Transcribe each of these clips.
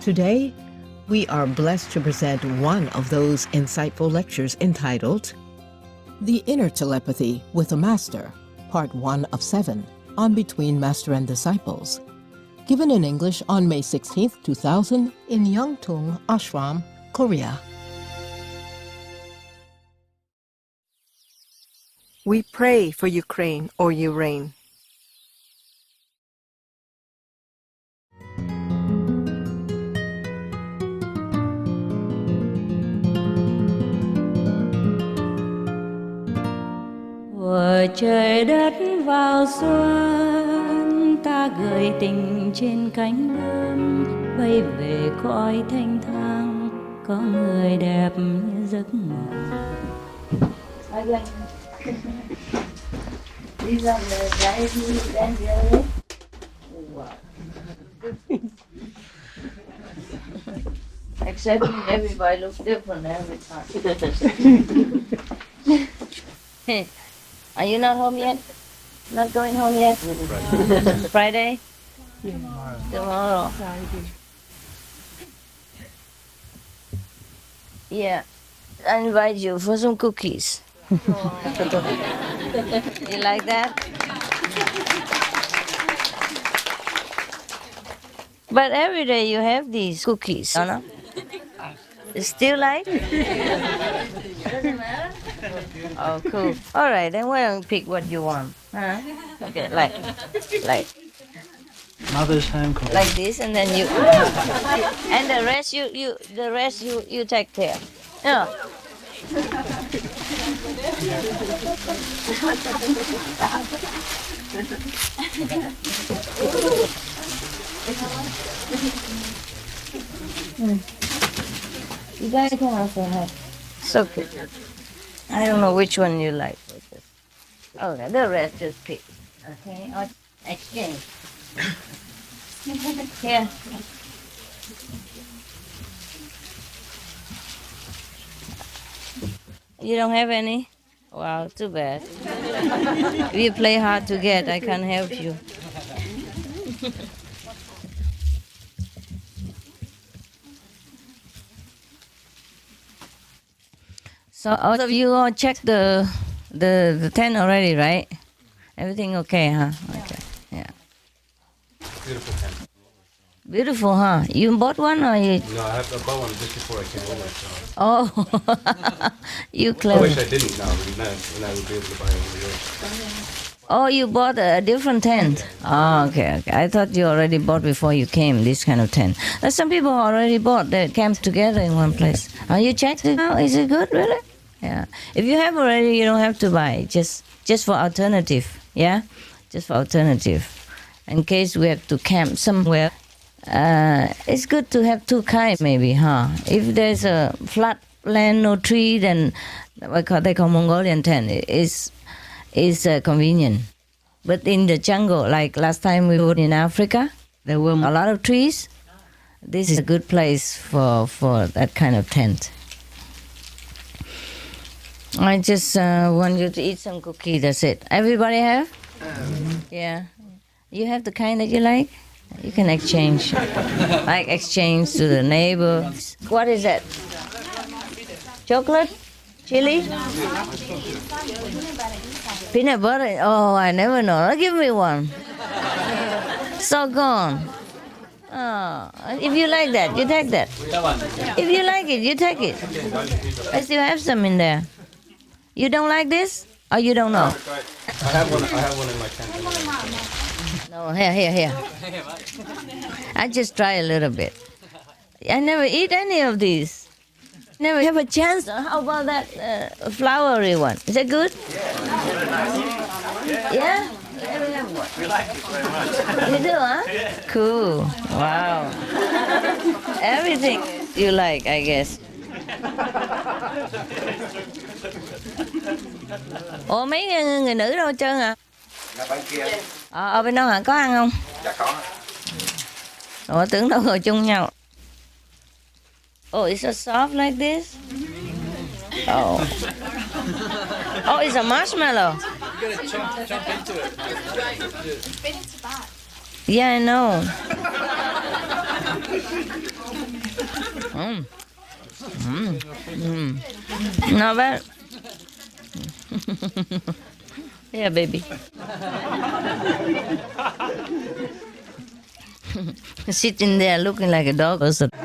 Today, we are blessed to present one of those insightful lectures entitled The Inner Telepathy with a Master, Part 1 of 7, on Between Master and Disciples, given in English on May 16, 2000, in Yeongtung Ashram, Korea. We pray for Ukraine or you reign. Của trời đất vào xuân, ta gửi tình trên cánh bướm, bay về cõi thanh thang, có người đẹp như giấc mơ. These are the guys who stand here. Wow. Except everybody looks different every time. Are you not home yet? Not going home yet? Friday? Tomorrow. Yeah. I invite you for some cookies. You like that? But every day you have these cookies, no? Still like? Doesn't matter? Oh, cool. All right, then why don't you pick what you want? Huh? Okay, like Mother's home call. like this, and then you, and the rest you take care. Yeah. You guys can also have. So good. I don't know which one you like. Okay, the rest just pick. Okay, or exchange. Here. You don't have any? Wow, too bad. If you play hard to get, I can't help you. So all of you all checked the tent already, right? Everything okay, huh? Okay, yeah. Beautiful tent. Beautiful, huh? You bought one or you? No, I bought one just before I came over. So. Oh, you I clever. wish I didn't now, when I would be able to buy one of yours. Oh, you bought a different tent. Oh, okay. I thought you already bought before you came, this kind of tent. There's some people already bought that camped together in one place. Oh, you checked it out? Is it good, really? Yeah. If you have already, you don't have to buy. Just for alternative, yeah? Just for alternative. In case we have to camp somewhere, it's good to have two kinds maybe, huh? If there's a flat land, no tree, then they call Mongolian tent. Is convenient. But in the jungle, like last time we were in Africa, there were a lot of trees. This is a good place for that kind of tent. I just want you to eat some cookie, that's it. Everybody have? Yeah. You have the kind that you like? You can exchange. Like exchange to the neighbor. What is that? Chocolate? Chili? Peanut butter? Oh, I never know. Give me one. So gone. Oh, if you like that, you take that. If you like it, you take it. I still have some in there. You don't like this? Or you don't know? I have one in my tent. No, here. I just try a little bit. I never eat any of these. Never have a chance. How about that flowery one? Is that good? Yeah? Never have one. We like it very much. You do, huh? Cool. Wow. Everything you like, I guess. Ủa mấy người nữ đâu hết trơn hả? Bên kia. Ở bên đó hả? Có ăn không? Dạ có. Ủa tưởng đâu ngồi chung nhau. Oh, it's so soft like this? Oh. Oh, it's a marshmallow. You gotta jump into it. Yeah, I know. Not bad. Yeah, baby. Sitting there looking like a dog or something.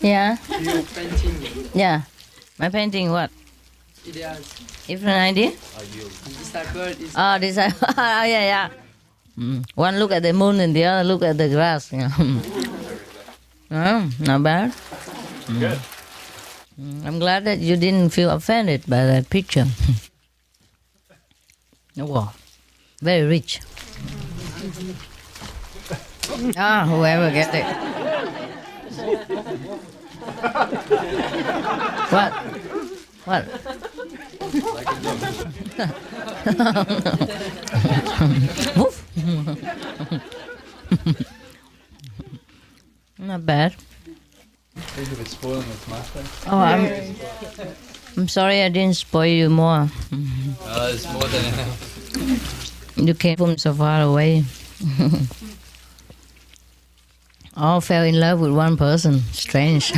Yeah. Yeah. My painting what? Different idea? Oh, this I. Oh, yeah. One look at the moon and the other look at the grass. Yeah. Oh, not bad. Good. I'm glad that you didn't feel offended by that picture. Wow, very rich. Whoever gets it. What? What? Woof. Not bad. Think of it spoiling its master. Oh, I'm sorry I didn't spoil you more. Oh, it's more than enough. You came from so far away. All fell in love with one person. Strange.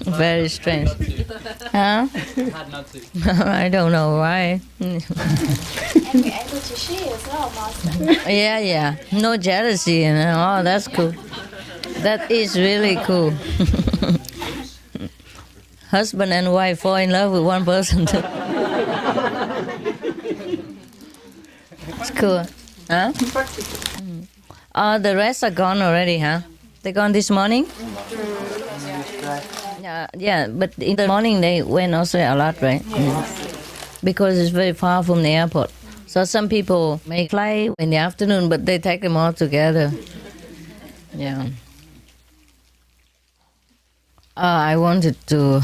Very strange. Huh? Hard not to. I don't know why. And you're able to share as well, Master. Yeah. No jealousy, you know. Oh, that's cool. That is really cool. Husband and wife fall in love with one person. It's cool. Huh? The rest are gone already, huh? They gone this morning? Yeah, but in the morning they went also a lot, right? Because it's very far from the airport. So some people may fly in the afternoon, but they take them all together. Yeah. I wanted to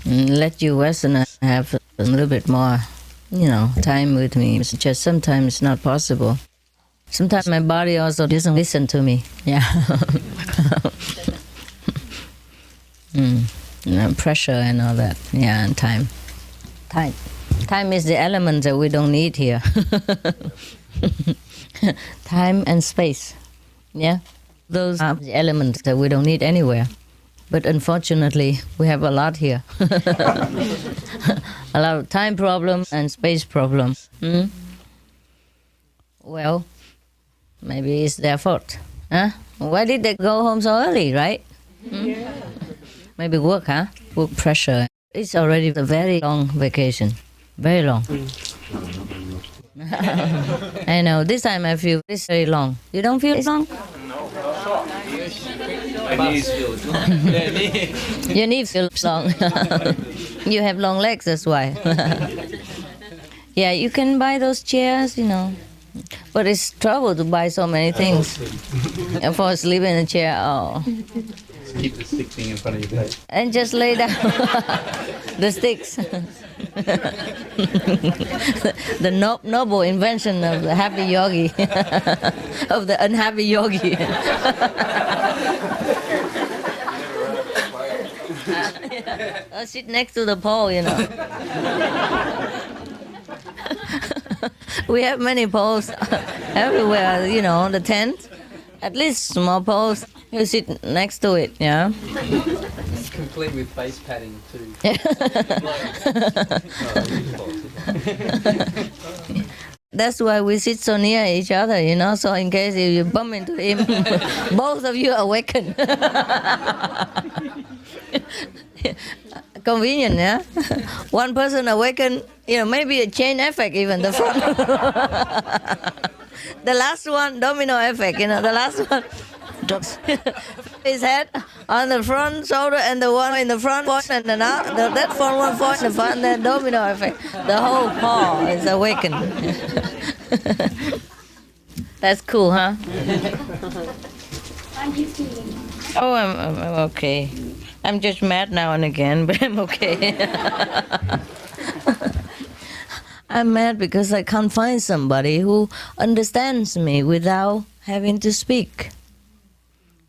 let you Westerners have a little bit more, time with me. It's just sometimes it's not possible. Sometimes my body also doesn't listen to me. Yeah. Pressure and all that. Yeah, and time. Time is the element that we don't need here. Time and space. Yeah. Those are the elements that we don't need anywhere. But unfortunately, we have a lot here. A lot of time problems and space problems. Well, maybe it's their fault. Huh? Why did they go home so early, right? Maybe work, huh? Work pressure. It's already a very long vacation. Very long. I know. This time I feel it's very long. You don't feel it's long? My knees feel Your knee feels long. You have long legs, that's why. Yeah, you can buy those chairs, But it's trouble to buy so many things. And fall asleep in a chair, Just keep the stick thing in front of your face. And just lay down the sticks. The noble invention of the happy yogi, of the unhappy yogi. I'll sit next to the pole, We have many poles everywhere, the tent. At least small poles. You sit next to it, yeah? It's complete with face padding too. That's why we sit so near each other, so in case if you bump into him, both of you awaken. Convenient, yeah? One person awaken, maybe a chain effect even, the front. The last one, domino effect, the last one drops his head on the front shoulder and the one in the front point and that front one point in the front, then domino effect. The whole paw is awakened. That's cool, huh? I'm used to you. Oh, I'm okay. I'm just mad now and again, but I'm okay. I'm mad because I can't find somebody who understands me without having to speak,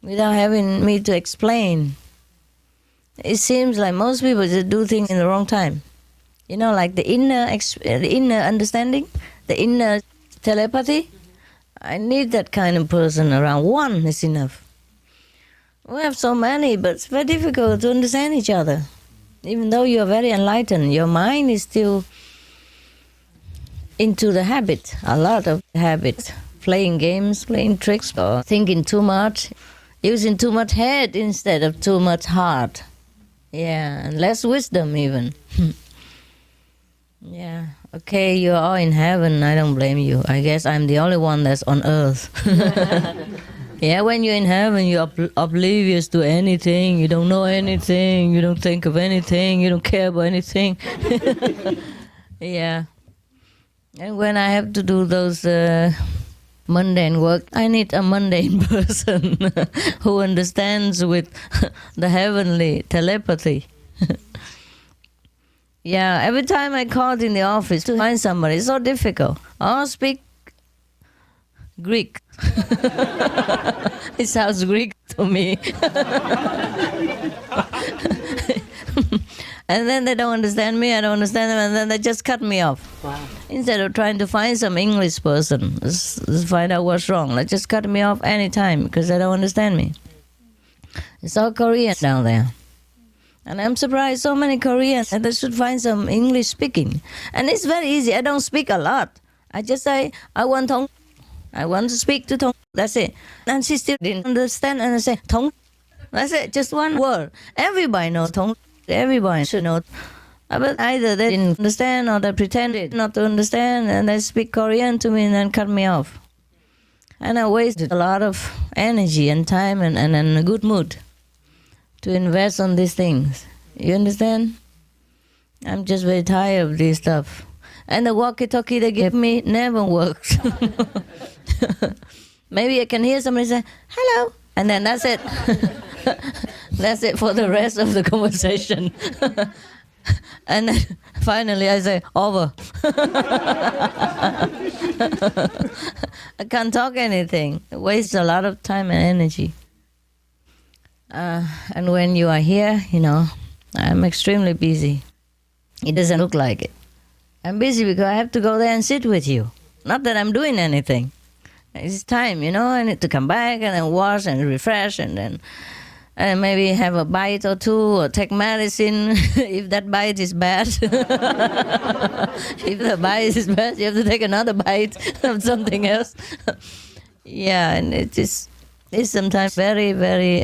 without having me to explain. It seems like most people just do things in the wrong time. You know, like the inner understanding, the inner telepathy. I need that kind of person around. One is enough. We have so many, but it's very difficult to understand each other. Even though you are very enlightened, your mind is still into the habit, a lot of habit. Playing games, playing tricks, or thinking too much, using too much head instead of too much heart. Yeah, and less wisdom even. Yeah, okay, you're all in heaven, I don't blame you. I guess I'm the only one that's on earth. Yeah, when you're in heaven, you're oblivious to anything, you don't know anything, you don't think of anything, you don't care about anything. Yeah. And when I have to do those mundane work, I need a mundane person who understands with the heavenly telepathy. Yeah, every time I called in the office to find somebody, it's so difficult. Oh, speak Greek. It sounds Greek to me. And then they don't understand me, I don't understand them, and then they just cut me off. Wow. Instead of trying to find some English person, let's find out what's wrong. They just cut me off anytime because they don't understand me. It's all Korean down there. And I'm surprised so many Koreans, and they should find some English speaking. And it's very easy, I don't speak a lot. I just say, I want to speak to Tong. That's it. And she still didn't understand, and I say, Tong. That's it, just one word. Everybody knows Tong. Everybody should know. But either they didn't understand or they pretended not to understand and they speak Korean to me and then cut me off. And I wasted a lot of energy and time and a good mood to invest on these things. You understand? I'm just very tired of this stuff. And the walkie-talkie they give me never works. Maybe I can hear somebody say, hello, and then that's it. That's it for the rest of the conversation. And then finally I say, over. I can't talk anything. It wastes a lot of time and energy. And when you are here, you know, I'm extremely busy. It doesn't look like it. I'm busy because I have to go there and sit with you. Not that I'm doing anything. It's time, you know, I need to come back and then wash and refresh and then maybe have a bite or two or take medicine if that bite is bad. If the bite is bad, you have to take another bite of something else. Yeah, and it's sometimes very, very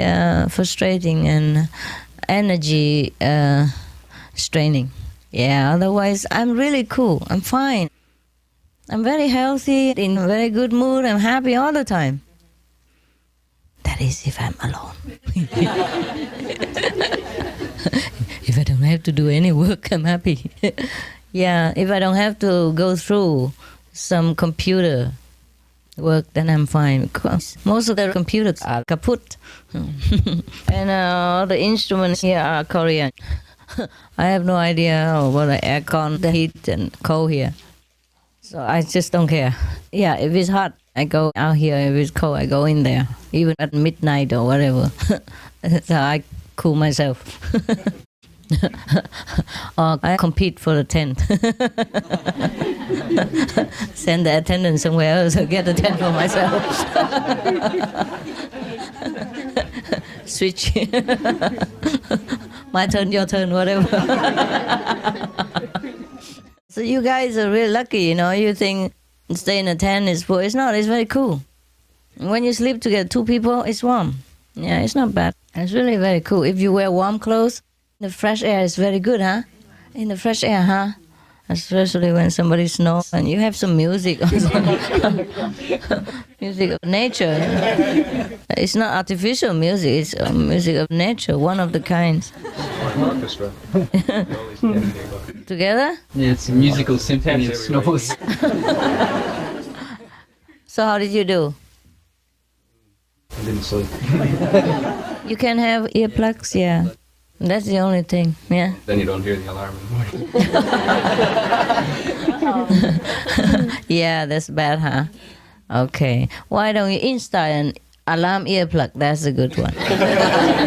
frustrating and energy straining. Yeah, otherwise I'm really cool. I'm fine. I'm very healthy, in a very good mood. I'm happy all the time. That is if I'm alone. If I don't have to do any work, I'm happy. Yeah, if I don't have to go through some computer work, then I'm fine. Because most of the computers are kaput. And all the instruments here are Korean. I have no idea what the aircon, the heat and cold here. So I just don't care. Yeah, if it's hot, I go out here. If it's cold, I go in there, even at midnight or whatever. So I cool myself. Or I compete for the tent. Send the attendant somewhere else or get a tent for myself. Switch. My turn, your turn, whatever. So you guys are really lucky, you know. You think stay in a tent is poor. It's not. It's very cool. When you sleep together, two people, it's warm. Yeah, it's not bad. It's really very cool. If you wear warm clothes, the fresh air is very good, huh? In the fresh air, huh? Especially when somebody snores and you have some music. Music of nature. It's not artificial music. It's music of nature, one of the kinds. Orchestra. Together? Yeah, it's a musical symphony of snores. So how did you do? I didn't sleep. You can have earplugs, yeah. That's the only thing, yeah. Then you don't hear the alarm in the morning. Yeah, that's bad, huh? Okay. Why don't you install an Alarm earplug, that's a good one.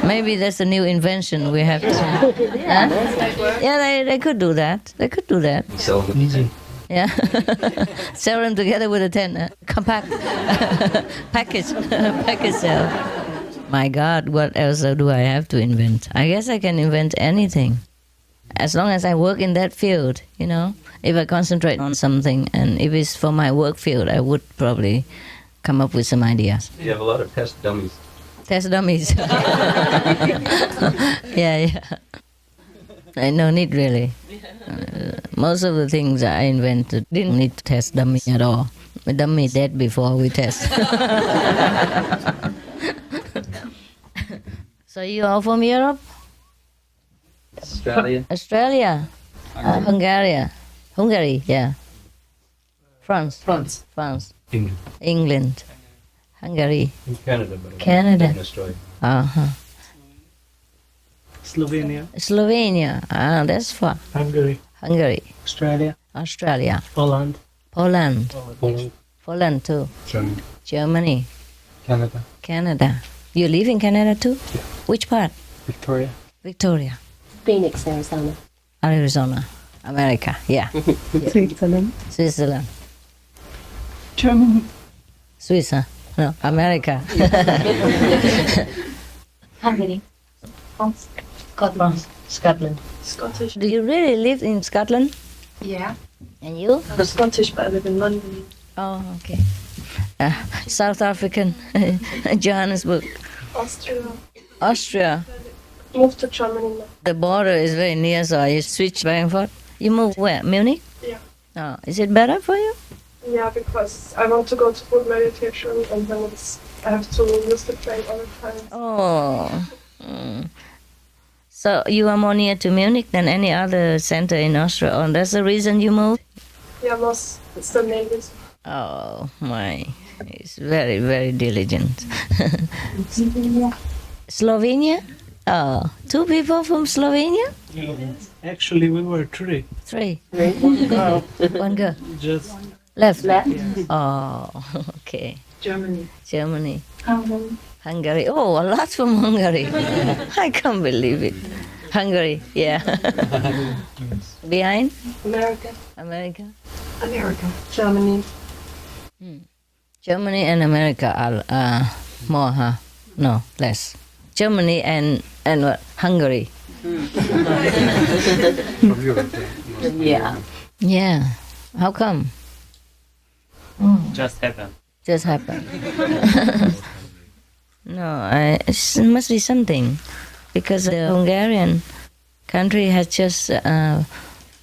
Maybe that's a new invention we have to... Huh? Yeah, they could do that. They could do that. Sell them. Yeah. Sell them together with a tent. Compact. Package. Package sale. My God, what else do I have to invent? I guess I can invent anything. As long as I work in that field, you know. If I concentrate on something, and if it's for my work field, I would probably come up with some ideas. You have a lot of test dummies. Test dummies. Yeah. No need really. Most of the things I invented didn't need to test dummy at all. The dummy dead before we test. So you all from Europe? Australia. Australia? Hungary, yeah. France. England. England. Hungary. In Canada, but Canada. in Australia. Uh-huh. Slovenia, Ah, that's far. Hungary, Australia. Poland, Poland too. Germany. Canada. You live in Canada too? Yeah. Which part? Victoria. Phoenix, Arizona. America, yeah. Switzerland. Germany, Swiss, huh? No, America. Hungary, Scotland. Scottish. Do you really live in Scotland? Yeah. And you? I'm Scottish, but I live in London. Oh, okay. South African, Johannesburg. Austria. Moved to Germany now. The border is very near, so you switch back and forth. You move where? Munich? Yeah. Oh, is it better for you? Yeah, because I want to go to full meditation and then I have to use the train all the time. Oh. Mm. So you are more near to Munich than any other center in Austria, and that's the reason you moved? Yeah, most it's the main reason. Oh my, he's very, very diligent. Slovenia? Oh, 2 people from Slovenia? Actually, we were 3. 3. One girl, One girl. just Left. Oh, okay. Germany. Hungary. Oh, a lot from Hungary. I can't believe it. Hungary, yeah. Behind? America. Germany. Germany and America are more, huh? No, less. Germany and what? Hungary. From Europe. Yeah. Yeah. How come? Just happened. Just happened. No, it must be something, because the Hungarian country has just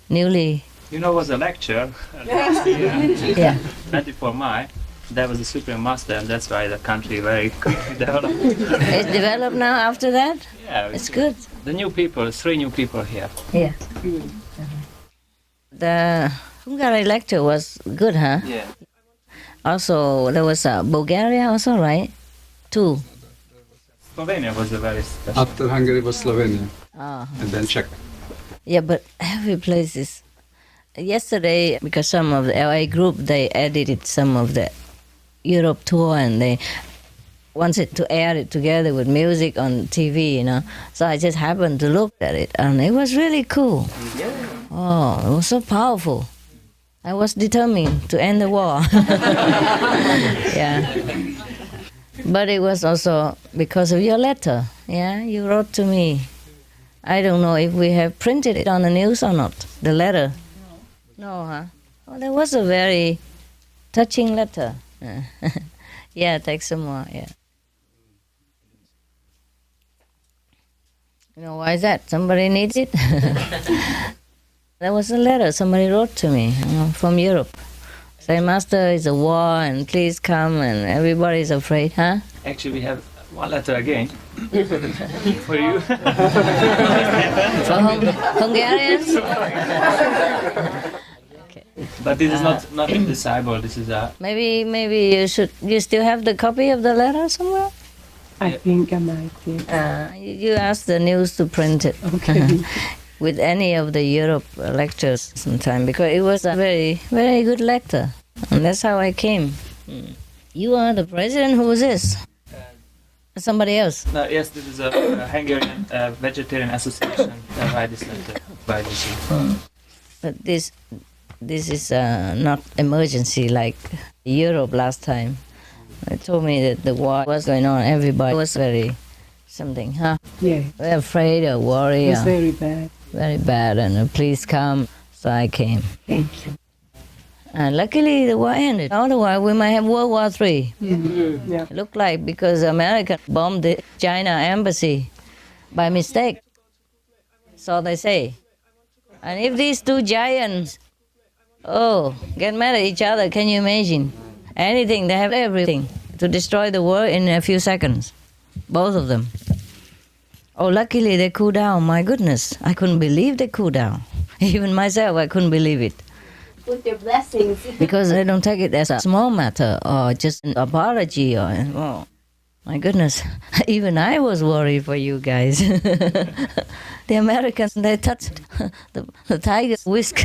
newly. You know, was a lecture last year, Yeah. 24 May. That was the Supreme Master, and that's why the country very quickly developed. It's developed now after that? Yeah, It's good. The new people, 3 new people here. Yeah. The Hungary lecture was good, huh? Yeah. Also, there was Bulgaria also, right? 2. Slovenia was a very special. After Hungary was Slovenia, Oh. and then Czech. Yeah, but every place is... Yesterday, because some of the LA group, they edited some of the Europe tour, and they wanted to air it together with music on TV, you know. So I just happened to look at it, and it was really cool. Oh, it was so powerful. I was determined to end the war. Yeah. But it was also because of your letter. Yeah, you wrote to me. I don't know if we have printed it on the news or not, the letter. No, huh? Oh, that was a very touching letter. Yeah, take some more, yeah. You know, why is that? Somebody needs it? There was a letter somebody wrote to me, you know, from Europe. Say, Master, it's a war, and please come, and everybody's afraid, huh? Actually, we have one letter again for you. For Hungarians? But this is not disabled. This is a. Maybe you still have the copy of the letter somewhere? I think I might be. You ask the news to print it. Okay. With any of the Europe lectures sometime, because it was a very, very good lecture. And that's how I came. You are the president? Who is this? Somebody else? Yes, this is a Hungarian vegetarian association registered by the zoo. But this is not emergency like Europe last time. They told me that the war was going on. Everybody was very something, huh? Yeah, Very afraid or worried. it was very bad. Very bad, and please come. So I came. Thank you. And luckily the war ended. Otherwise we might have World War III. Yeah. It looked like because America bombed the China embassy by mistake. So they say. And if these two giants, get mad at each other, can you imagine? Anything, they have everything to destroy the world in a few seconds. Both of them. Oh, luckily they cooled down. My goodness, I couldn't believe they cooled down. Even myself, I couldn't believe it. With their blessings. Because they don't take it as a small matter or just an apology or, my goodness, even I was worried for you guys. The Americans, they touched the tiger's whisk.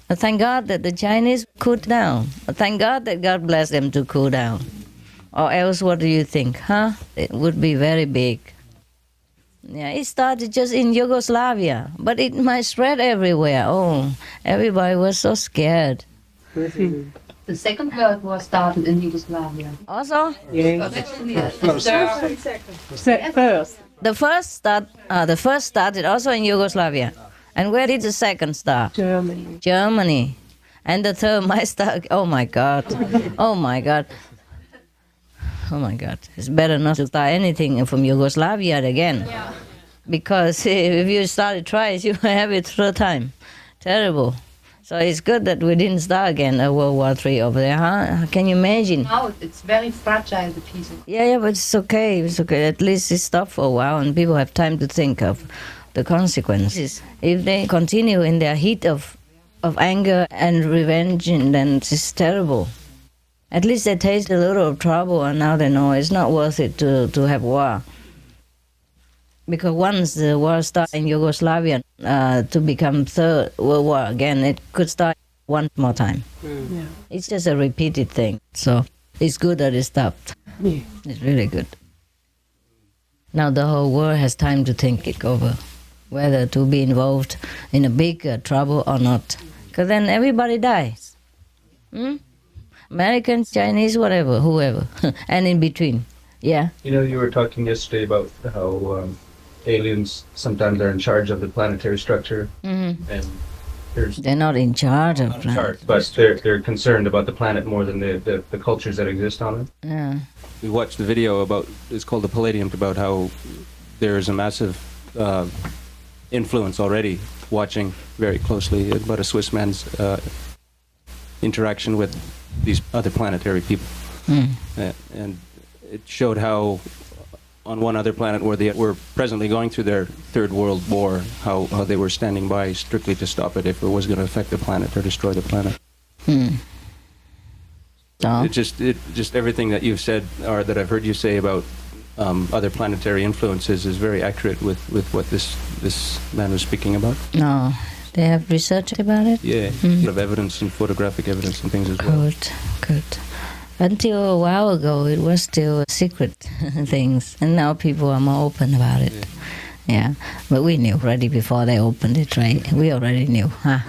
Thank God that the Chinese cooled down. Thank God that God blessed them to cool down. Or else, what do you think, huh? It would be very big. Yeah, it started just in Yugoslavia, but it might spread everywhere. Oh, everybody was so scared. The Second World War started in Yugoslavia. Also, Yeah. First. the first started also in Yugoslavia. And where did the second start? Germany. Germany. And the third might start. Oh my God. Oh my God. Oh my God. It's better not to start anything from Yugoslavia again. Yeah. Because if you start it twice, you have it third time. Terrible. So it's good that we didn't start again a World War III over there, huh? Can you imagine? Now it's very fragile, the peace. Yeah, but it's okay. It's okay. At least it stopped for a while and people have time to think of the consequences. If they continue in their heat of anger and revenge, then it's terrible. At least they taste a little of trouble and now they know it's not worth it to have war. Because once the war starts in Yugoslavia to become Third World War again, it could start one more time. Yeah. It's just a repeated thing. So it's good that it stopped. Yeah. It's really good. Now the whole world has time to think it over, whether to be involved in a big trouble or not. Because then everybody dies. Americans, Chinese, whatever, whoever, and in between. Yeah. You know, you were talking yesterday about how aliens sometimes are in charge of the planetary structure, and They're not in charge of planet, but they're concerned about the planet more than the cultures that exist on it. Yeah. We watched the video about, it's called the Palladium, about how there's a massive influence already, watching very closely about a Swiss man's interaction with these other planetary people. And it showed how on one other planet where they were presently going through their Third World War, how they were standing by strictly to stop it if it was going to affect the planet or destroy the planet. So? It just everything that you've said, or that I've heard you say about other planetary influences is very accurate with what this man was speaking about. No, they have researched about it? Yeah, a lot of evidence and photographic evidence and things as well. Good. Until a while ago, it was still secret things, and now people are more open about it. Yeah, but we knew already before they opened it, right? We already knew, huh?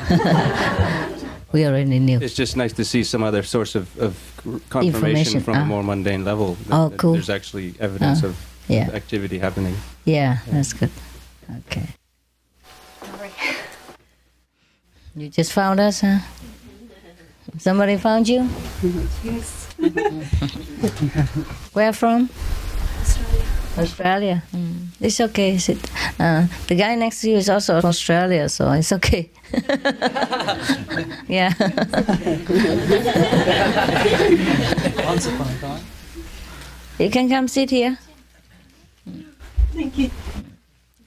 We already knew. It's just nice to see some other source of confirmation from a more mundane level. That Cool. There's actually evidence of activity happening. Yeah, that's good. Okay. You just found us, huh? Somebody found you? Yes. Where from? Australia. It's okay. Sit. The guy next to you is also from Australia, so it's okay. Yeah. Once upon a time. You can come sit here. Thank you.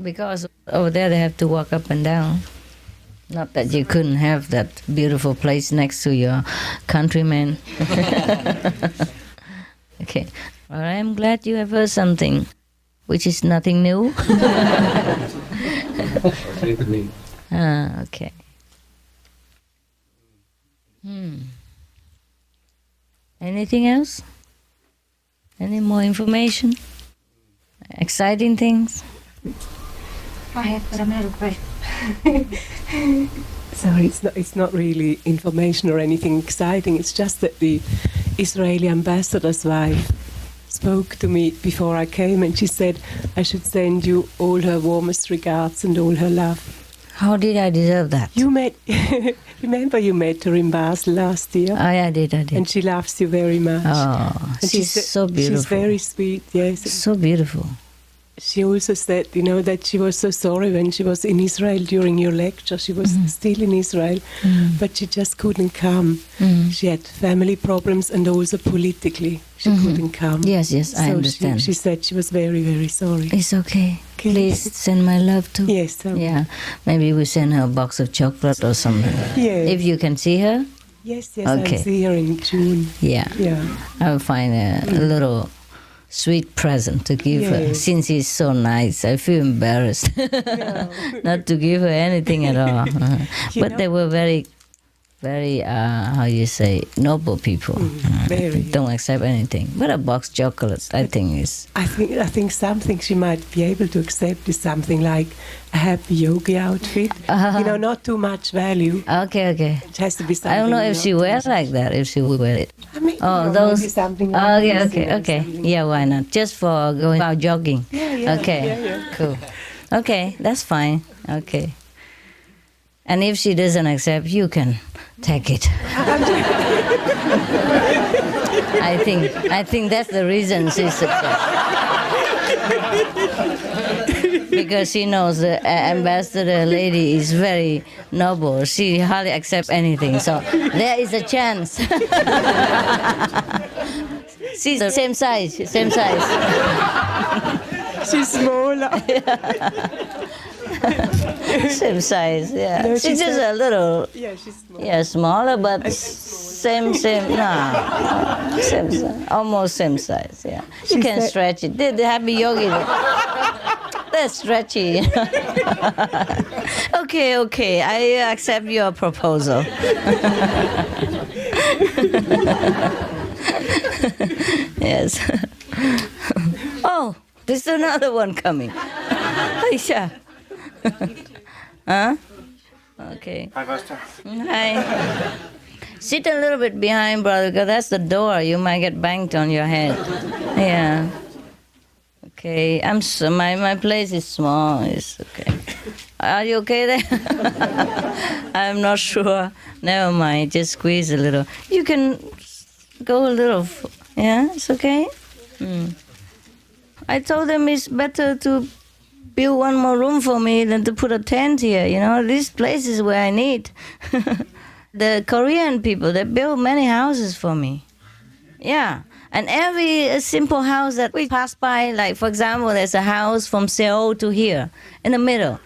Because over there they have to walk up and down. Not that you couldn't have that beautiful place next to your countrymen. Okay. Well, I'm glad you have heard something, which is nothing new. Okay. Anything else? Any more information? Exciting things? Sorry, it's not really information or anything exciting. It's just that the Israeli ambassador's wife spoke to me before I came, and she said I should send you all her warmest regards and all her love. How did I deserve that? You met, remember you met her in Basel last year? Oh, yeah, I did. And she loves you very much. Oh, And she's so beautiful. She's very sweet, yes. So beautiful. She also said, that she was so sorry when she was in Israel during your lecture. She was still in Israel, but she just couldn't come. She had family problems and also politically she couldn't come. Yes, I understand. She said she was very, very sorry. It's okay. Please send my love too. Yes. Okay. Yeah, maybe we send her a box of chocolate or something. Yes. If you can see her. Yes, Okay. I'll see her in June. Yeah. I'll find a little sweet present to give her. Since he's so nice, I feel embarrassed not to give her anything at all. But they were very, very, how you say, noble people. Very. Don't accept anything. But a box of chocolates, I think is... I think something she might be able to accept is something like a happy yogi outfit. Not too much value. Okay. It has to be something. I don't know if she wears like that, if she would wear it. Maybe something like Okay. Yeah, why not? Just for going out jogging. Yeah. Okay, cool. Okay, that's fine. Okay. And if she doesn't accept, you can take it. I think that's the reason she's because she knows the ambassador lady is very noble. She hardly accepts anything, so there is a chance. She's the same size. She's smaller. Same size, yeah. No, she's just a little. Yeah, she's smaller. Yeah, smaller, but same. No, same size, almost same size. Yeah, you can stretch it. The happy yogi, that's stretchy. Okay, I accept your proposal. Yes. Oh, there's another one coming. Aisha. Huh? Okay. Hi, Pastor. Hi. Sit a little bit behind, brother, because that's the door. You might get banged on your head. Yeah. Okay. My place is small. It's okay. Are you okay there? I'm not sure. Never mind. Just squeeze a little. You can go a little. Yeah, it's okay. I told them it's better to build one more room for me than to put a tent here. This place is where I need. The Korean people, they build many houses for me. Yeah. And every simple house that we pass by, like, for example, there's a house from Seoul to here, in the middle.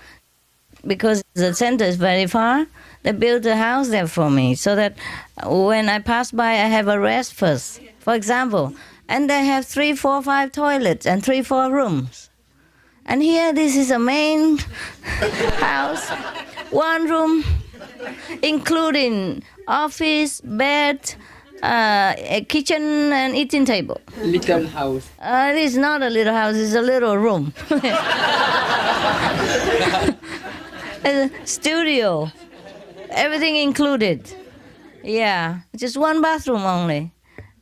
Because the center is very far, they built a house there for me, so that when I pass by, I have a rest first, for example. And they have 3, 4, 5 toilets and 3, 4 rooms. And here, this is a main house, 1 room, including office, bed, a kitchen, and eating table. Little house. It is not a little house, it's a little room. A studio, everything included. Yeah, just 1 bathroom only.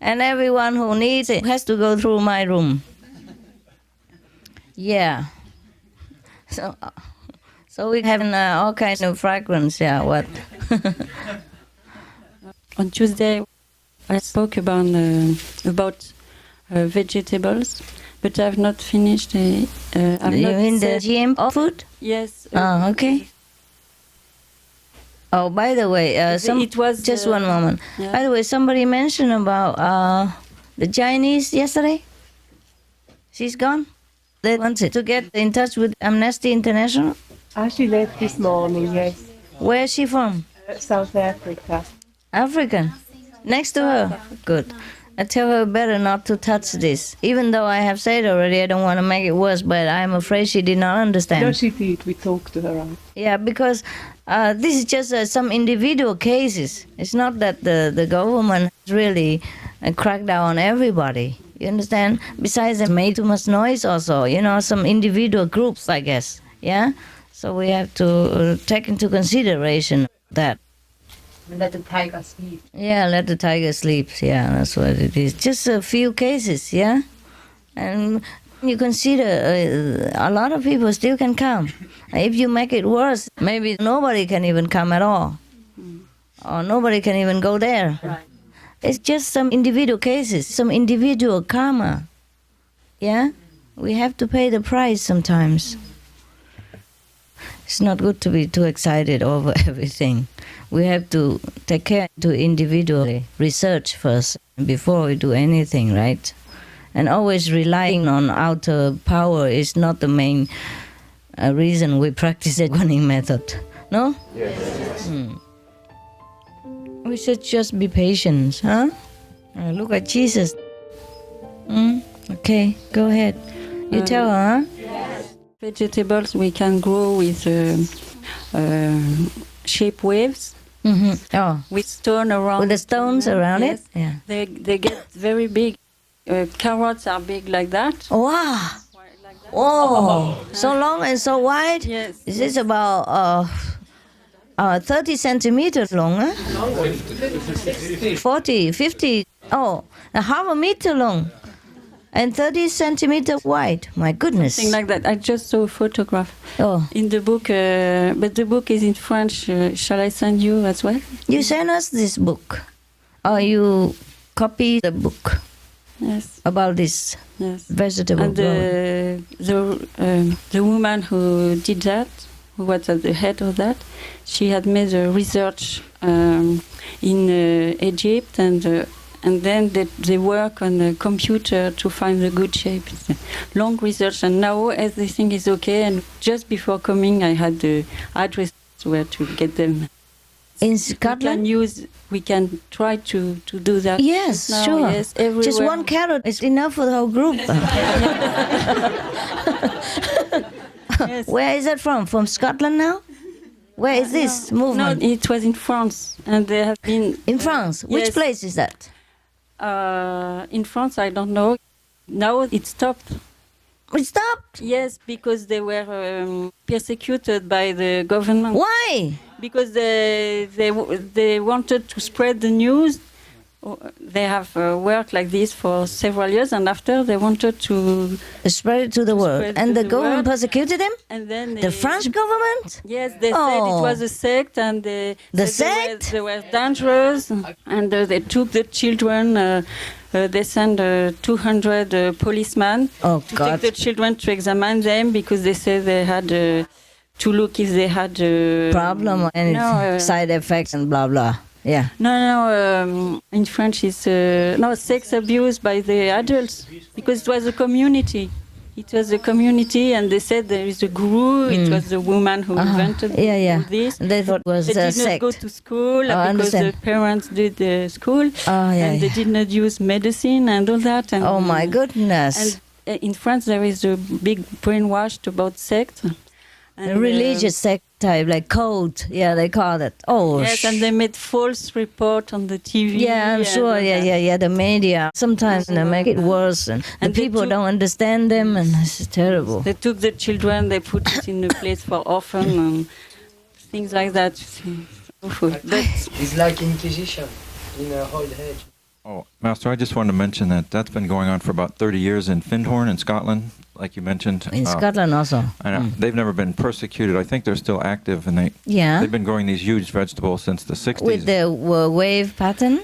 And everyone who needs it has to go through my room. Yeah. So we have all kinds of fragrance. Yeah. What? On Tuesday, I spoke about vegetables, but I've not finished. You mean the GM food? Yes. Oh, okay. Oh, by the way, it was just one moment. Yeah. By the way, somebody mentioned about the Chinese yesterday. She's gone. They wanted to get in touch with Amnesty International. She left this morning, yes. Where is she from? South Africa. African. Next to her. Good. I tell her better not to touch this. Even though I have said already, I don't want to make it worse, but I'm afraid she did not understand. No, she did. We talked to her. Yeah, because this is just some individual cases. It's not that the government really and crack down on everybody. You understand? Besides, they made too much noise also, some individual groups, I guess. Yeah? So we have to take into consideration that. Let the tiger sleep. Yeah, let the tiger sleep. Yeah, that's what it is. Just a few cases, yeah? And you consider a lot of people still can come. If you make it worse, maybe nobody can even come at all. Or nobody can even go there. Right. It's just some individual cases, some individual karma. Yeah? We have to pay the price sometimes. It's not good to be too excited over everything. We have to take care to individually research first before we do anything, right? And always relying on outer power is not the main reason we practice the Guanyin method. No? Yes. We should just be patient, huh? Look at Jesus. Okay, go ahead. You tell her, huh? Yes. Vegetables we can grow with shape waves. Mm-hmm. Oh, With stone around. with the stones around Yes. it? Yeah. They get very big. Carrots are big like that. Wow! Whoa! So long and so wide? Yes. Is this about 30 centimeters long, huh? 40, 50, a half a meter long. And 30 centimeters wide. My goodness. Something like that. I just saw a photograph Oh, in the book, but the book is in French. Shall I send you as well? you sent us this book. Or you copy the book Yes. about this Yes. vegetable And growing. the woman who did that, who was at the head of that, she had made a research in Egypt, and then they work on the computer to find the good shape. It's a long research, and now everything is okay. And just before coming, I had the address where to get them. In Scotland? We can try to do that. Yes, now, sure. Yes, everywhere. Just one carrot is enough for the whole group. Yes. Where is that from? From Scotland now? Where is this No, movement? it was in France, and they have been In France? Which yes. place is that? In France, I don't know. Now it stopped. It stopped. Yes, because they were persecuted by the government. Why? Because they wanted to spread the news. They have worked like this for several years, and after they wanted to Spread it to the world. spread And to the the government world. persecuted them? and then The French government? Yes, they said it Oh. was a sect, and they The said sect? they were dangerous, and they took the children. They sent 200 policemen Oh, to God. take the children to examine them because they said they had to look if they had Problem or anything? No, Side effects and blah, blah. Yeah. no. In French, it's no sex abuse by the adults because it was a community. It was a community, and they said there is a guru. It was the woman who invented all this. And they thought it was They a did not sect. go to school because understand. the parents did the school, Oh, yeah, and they yeah. did not use medicine and all that. And, Oh, my goodness. And in France, there is a big brainwashed about sect. A religious sect type, like cult. Yeah, they call it. Oh, Yes, and they made false report on the TV. yeah, I'm and sure. all Yeah, that. yeah. The media sometimes they make it worse, and the And they people took- don't understand them, and it's terrible. They took the children, they put it in a place for orphan and things like that. It's awful. But It's like Inquisition in a old age. Oh, Master, I just wanted to mention that that's been going on for about 30 years in Findhorn in Scotland, like you mentioned. In Scotland also. I know. They've never been persecuted. I think they're still active, and they've been growing these huge vegetables since the 60s. With the wave pattern.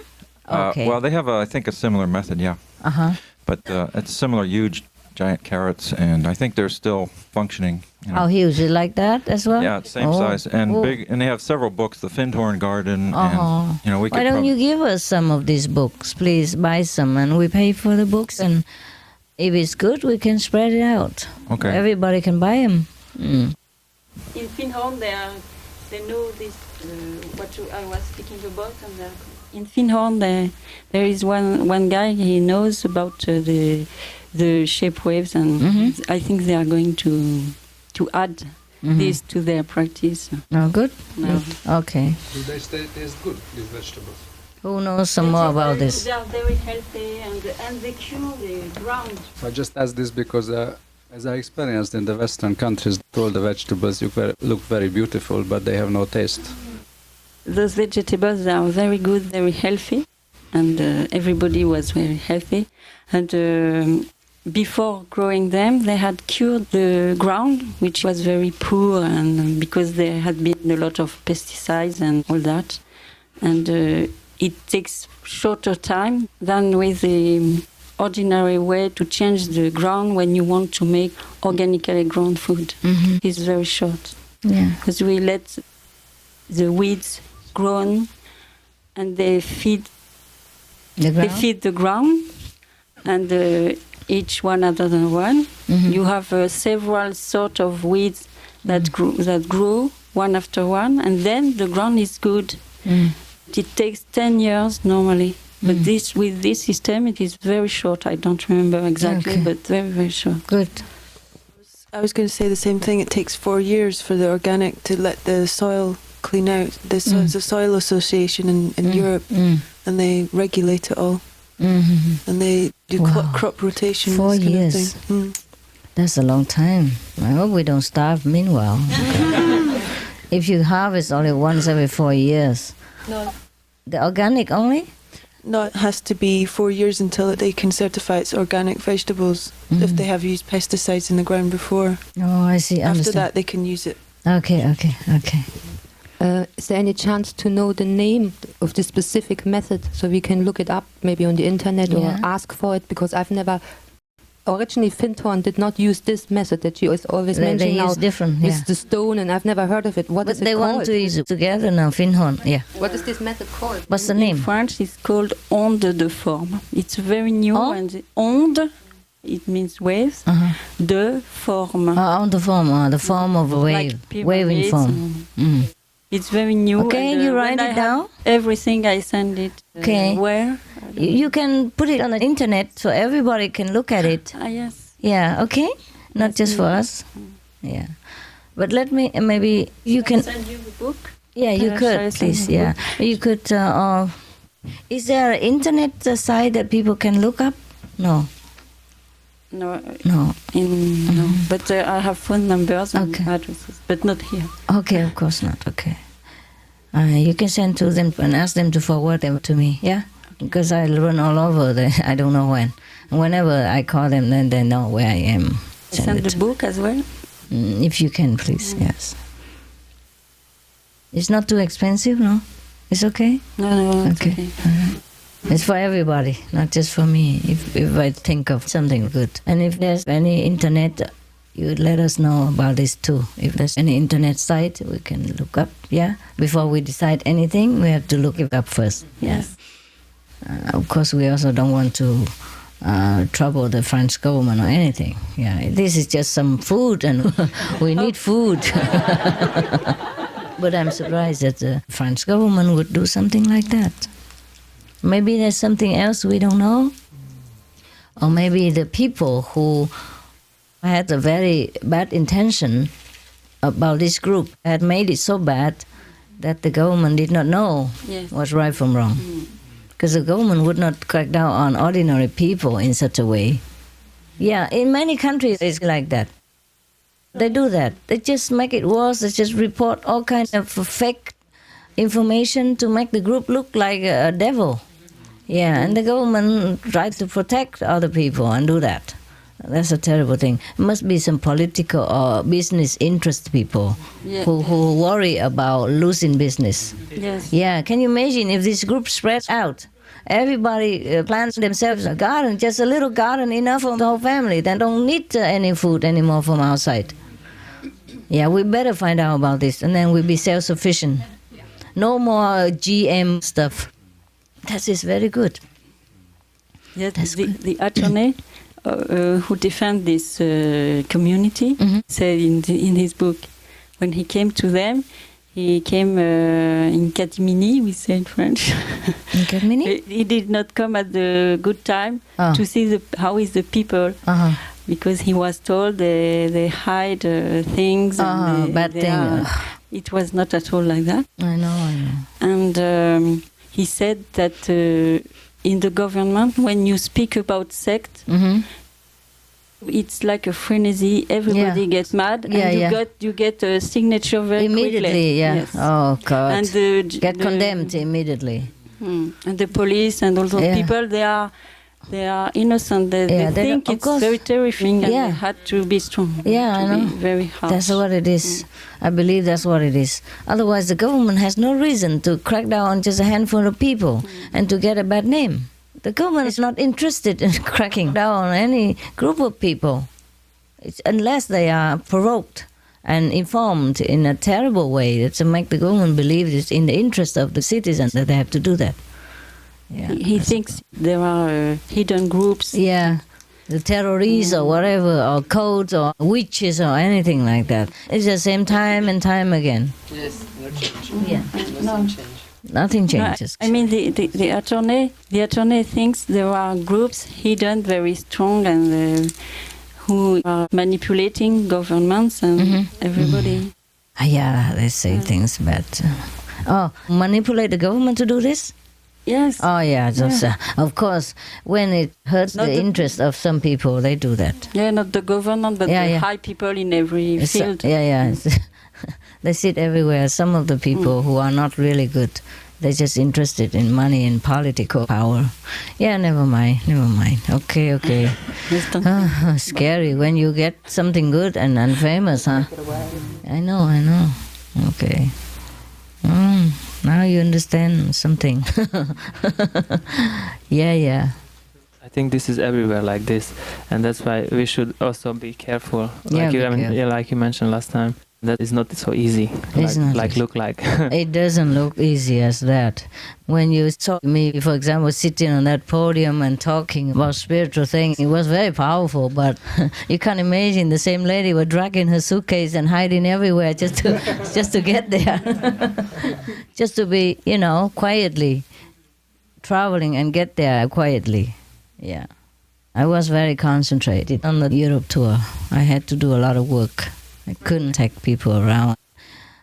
Okay. Well, they have, I think, a similar method, yeah. Uh-huh. But it's similar, huge, giant carrots, and I think they're still functioning. You know. How huge? Is it like that as well? Yeah, it's same size and Oh. big, and they have several books. The Findhorn Garden, Uh-huh. and you know we Why could. don't you give us some of these books, please? Buy some, and we pay for the books, and if it's good, we can spread it out. Okay. Everybody can buy them. in Findhorn, they know this, what I was speaking about. And in Findhorn, there is one guy, he knows about the shape waves, and I think they are going to add this to their practice. Oh, good. No. Good. Okay. Do they taste good, these vegetables? Who knows some more about this? They are very healthy and they cure the ground. I just asked this because, as I experienced in the Western countries, all the vegetables look very beautiful, but they have no taste. Those vegetables are very good, very healthy, and everybody was very healthy. And before growing them, they had cured the ground, which was very poor, and because there had been a lot of pesticides and all that. And it takes shorter time than with the ordinary way to change the ground when you want to make organically grown food. Mm-hmm. It's very short. Yeah. Because we let the weeds grow and they feed the ground, and each one after the one. Mm-hmm. You have several sort of weeds that grow one after one, and then the ground is good. Mm. It takes 10 years normally, but with this system it is very short. I don't remember exactly, but very, very short. Good. I was going to say the same thing. It takes 4 years for the organic to let the soil clean out. There's a soil association in Europe, and they regulate it all. Mm-hmm. And they do crop rotation. 4 years. That's a long time. I hope we don't starve meanwhile. If you harvest only once every 4 years. No. The organic only? No, it has to be 4 years until they can certify it's organic vegetables if they have used pesticides in the ground before. Oh, I see. After that, they can use it. Okay. Is there any chance to know the name of the specific method so we can look it up maybe on the internet or ask for it? Because I've never... Originally, Findhorn did not use this method that you always mention now. Different, with the stone, and I've never heard of it. What is it called? But they want to use it together now, Findhorn, yeah. What is this method called? What's the name? In French, it's called onde de forme. It's very new, and onde, it means waves, de forme. Onde de forme, the form of a wave, like waving form. It's very new. Okay, and you write it down? Everything I send it. Where? You can put it on the internet so everybody can look at it. Yes. Yeah, okay? Not just for us. Yeah. But let me, maybe you can... send you the book? Yeah, you could, please, yeah. You could, is there an internet site that people can look up? No. No. No. No. But I have phone numbers and addresses, but not here. Okay, of course not, okay. You can send to them and ask them to forward them to me, yeah? Because I run all over, I don't know when. Whenever I call them, then they know where I am. Send the book as well? If you can, please, yes. It's not too expensive, no? It's okay? No, it's okay. Right. It's for everybody, not just for me, if I think of something good. And if there's any internet, you let us know about this too. If there's any internet site, we can look up, yeah? Before we decide anything, we have to look it up first. Yes. Of course, we also don't want to trouble the French government or anything. Yeah, this is just some food, and we need food. But I'm surprised that the French government would do something like that. Maybe there's something else we don't know. Or maybe the people who had a very bad intention about this group had made it so bad that the government did not know what's right from wrong. Because the government would not crack down on ordinary people in such a way. Yeah, in many countries it's like that. They do that. They just make it worse. They just report all kinds of fake information to make the group look like a devil. Yeah, and the government tries to protect other people and do that. That's a terrible thing. It must be some political or business interest people who worry about losing business. Yes. Yeah, can you imagine if this group spreads out? Everybody plants themselves a garden, just a little garden enough for the whole family. They don't need any food anymore from outside. Yeah, we better find out about this, and then we'll be self-sufficient. No more GM stuff. That is very good. Yes, the attorney who defends this community said in his book, when he came to them, he came in catimini, we say in French. In catimini? He did not come at the good time to see how is the people, because he was told they hide things. Bad thing. It was not at all like that. I know. And he said that in the government, when you speak about sect, it's like a frenzy. Everybody gets mad, and you get a signature very immediately. quickly. Yeah. Yes. Oh God. And get condemned immediately. And the police and all those people, they are innocent. They think it's very terrifying, and they had to be strong. Yeah, I know. Be very harsh. That's what it is. I believe that's what it is. Otherwise, the government has no reason to crack down on just a handful of people and to get a bad name. The government is not interested in cracking down on any group of people, unless they are provoked and informed in a terrible way to make the government believe it's in the interest of the citizens that they have to do that. Yeah, he thinks there are hidden groups. Yeah, the terrorists or whatever, or codes or witches or anything like that. It's the same time and time again. Yes, no change. Yeah. Nothing change. Nothing changes. I mean, the attorney thinks there are groups hidden, very strong, and who are manipulating governments and everybody. Yeah, they say things, but manipulate the government to do this? Yes. Oh yeah, just, of course. When it hurts the interest of some people, they do that. Yeah, not the government, but the high people in every field. They sit everywhere. Some of the people who are not really good, they're just interested in money and political power. Yeah, never mind. Okay. Scary when you get something good and famous, huh? I know. Okay. Now you understand something. Yeah. I think this is everywhere like this, and that's why we should also be careful. Like you mentioned last time, that is not so easy. Look like. It doesn't look easy as that. When you saw me, for example, sitting on that podium and talking about spiritual things, it was very powerful. But you can't imagine the same lady was dragging her suitcase and hiding everywhere just to get there, just to be, quietly traveling and get there quietly. Yeah, I was very concentrated on the Europe tour. I had to do a lot of work. I couldn't take people around,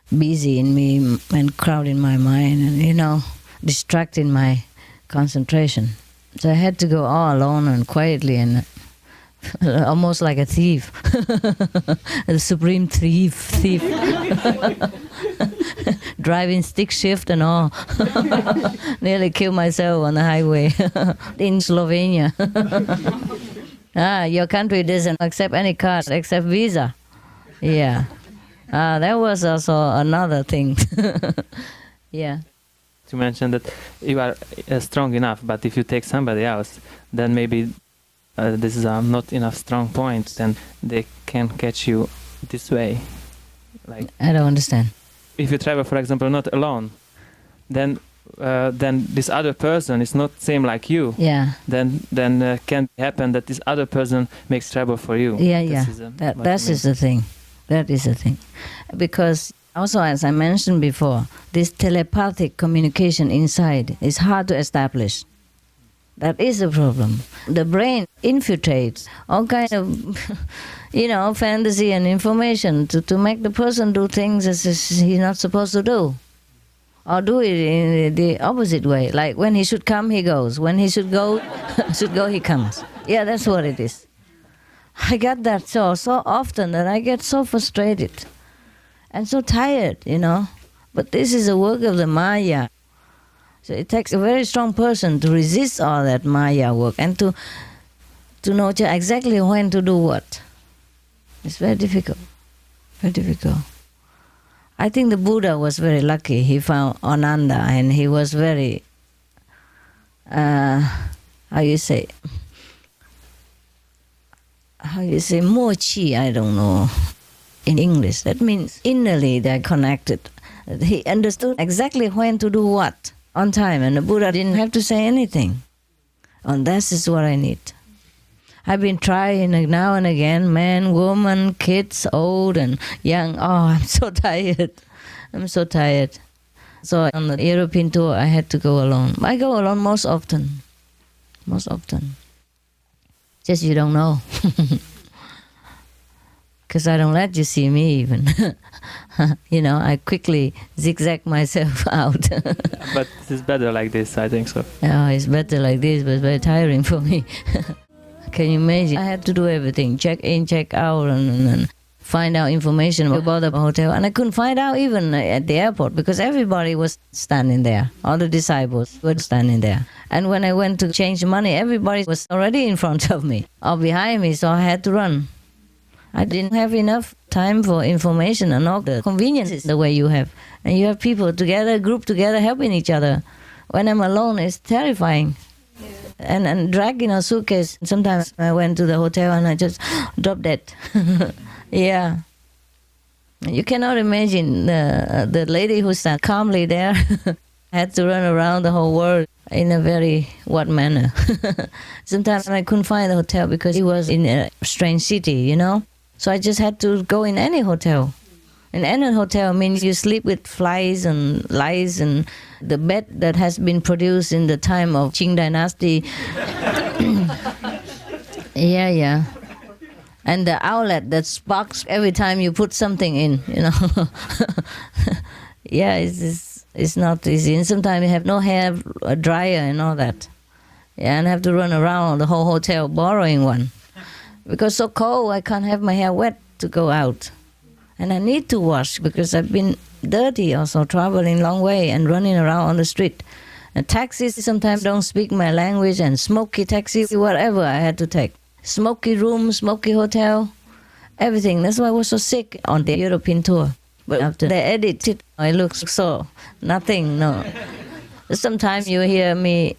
busy in me and crowding my mind and, distracting my concentration. So I had to go all alone and quietly and almost like a thief, the supreme thief, driving stick shift and all. Nearly killed myself on the highway in Slovenia. Your country doesn't accept any card except Visa. Yeah. That was also another thing. Yeah. To mention that you are strong enough, but if you take somebody else, then maybe this is not enough strong point, then they can catch you this way. Like, I don't understand. If you travel, for example, not alone, then this other person is not same like you. Yeah. Then can happen that this other person makes trouble for you. Yeah. That is the thing. That is the thing. Because also, as I mentioned before, this telepathic communication inside is hard to establish. That is a problem. The brain infiltrates all kind of, fantasy and information to make the person do things as he's not supposed to do. Or do it in the opposite way. Like when he should come, he goes. When he should go, he comes. Yeah, that's what it is. I get that so often that I get so frustrated and so tired, But this is a work of the Maya. So it takes a very strong person to resist all that Maya work and to know exactly when to do what. It's very difficult. Very difficult. I think the Buddha was very lucky. He found Ananda and he was very, mochi, I don't know, in English. That means innerly they're connected. He understood exactly when to do what on time, and the Buddha didn't have to say anything. And this is what I need. I've been trying now and again, man, woman, kids, old and young. Oh, I'm so tired. So on the European tour, I had to go alone. I go alone most often. Just you don't know. because I don't let you see me even. I quickly zigzag myself out. But it's better like this, I think so. Oh, it's better like this, but it's very tiring for me. Can you imagine? I had to do everything, check in, check out, and find out information about the hotel. And I couldn't find out even at the airport because everybody was standing there. All the disciples were standing there. And when I went to change money, everybody was already in front of me or behind me, so I had to run. I didn't have enough time for information and all the conveniences the way you have. And you have people together, group together, helping each other. When I'm alone, it's terrifying. And dragging a suitcase. Sometimes I went to the hotel and I just dropped dead. Yeah. You cannot imagine the lady who sat calmly there had to run around the whole world in a very what manner. Sometimes I couldn't find the hotel because it was in a strange city, So I just had to go in any hotel. In any hotel means you sleep with flies and lice and the bed that has been produced in the time of Qing dynasty. Yeah. And the outlet that sparks every time you put something in, Yeah, it's not easy. And sometimes you have no hair dryer and all that. Yeah, and I have to run around the whole hotel borrowing one. Because so cold, I can't have my hair wet to go out. And I need to wash because I've been dirty also, traveling long way and running around on the street. And taxis sometimes don't speak my language, and smoky taxi, whatever I had to take. Smoky room, smoky hotel, everything. That's why I was so sick on the European tour. But after they edit it, I look so nothing, no. Sometimes you hear me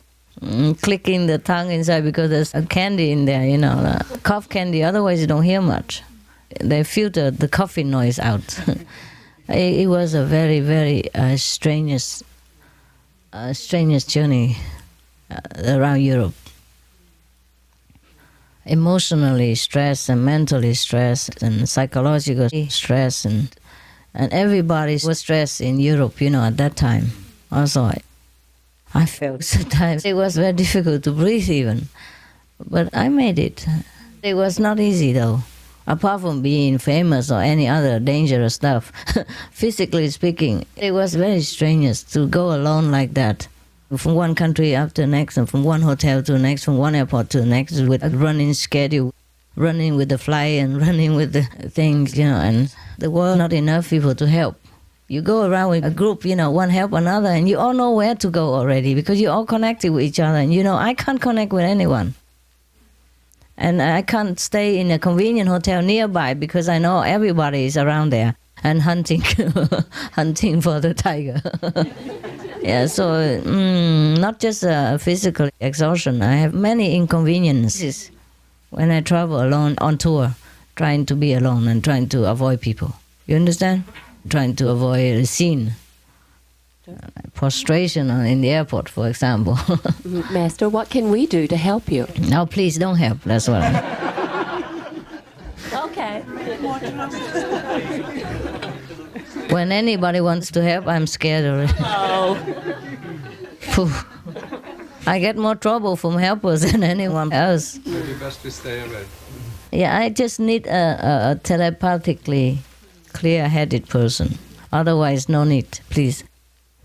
clicking the tongue inside because there's a candy in there, cough candy. Otherwise you don't hear much. They filter the coffee noise out. It was a very, very strenuous journey around Europe. Emotionally stressed and mentally stressed and psychological stress and everybody was stressed in Europe, at that time. Also, I felt sometimes it was very difficult to breathe even. But I made it. It was not easy though. Apart from being famous or any other dangerous stuff, physically speaking, it was very strenuous to go alone like that. From one country after the next, and from one hotel to the next, from one airport to the next, with a running schedule, running with the fly and running with the things, and there were not enough people to help. You go around with a group, one help another, and you all know where to go already because you're all connected with each other, and I can't connect with anyone. And I can't stay in a convenient hotel nearby because I know everybody is around there and hunting for the tiger. Yeah, so not just physical exhaustion. I have many inconveniences when I travel alone on tour, trying to be alone and trying to avoid people. You understand? Trying to avoid a scene. Prostration in the airport, for example. Master, what can we do to help you? No, please don't help. That's what Okay. When anybody wants to help, I'm scared already. Oh. I get more trouble from helpers than anyone else. Maybe best to stay away. Yeah, I just need a telepathically clear-headed person. Otherwise, no need, please.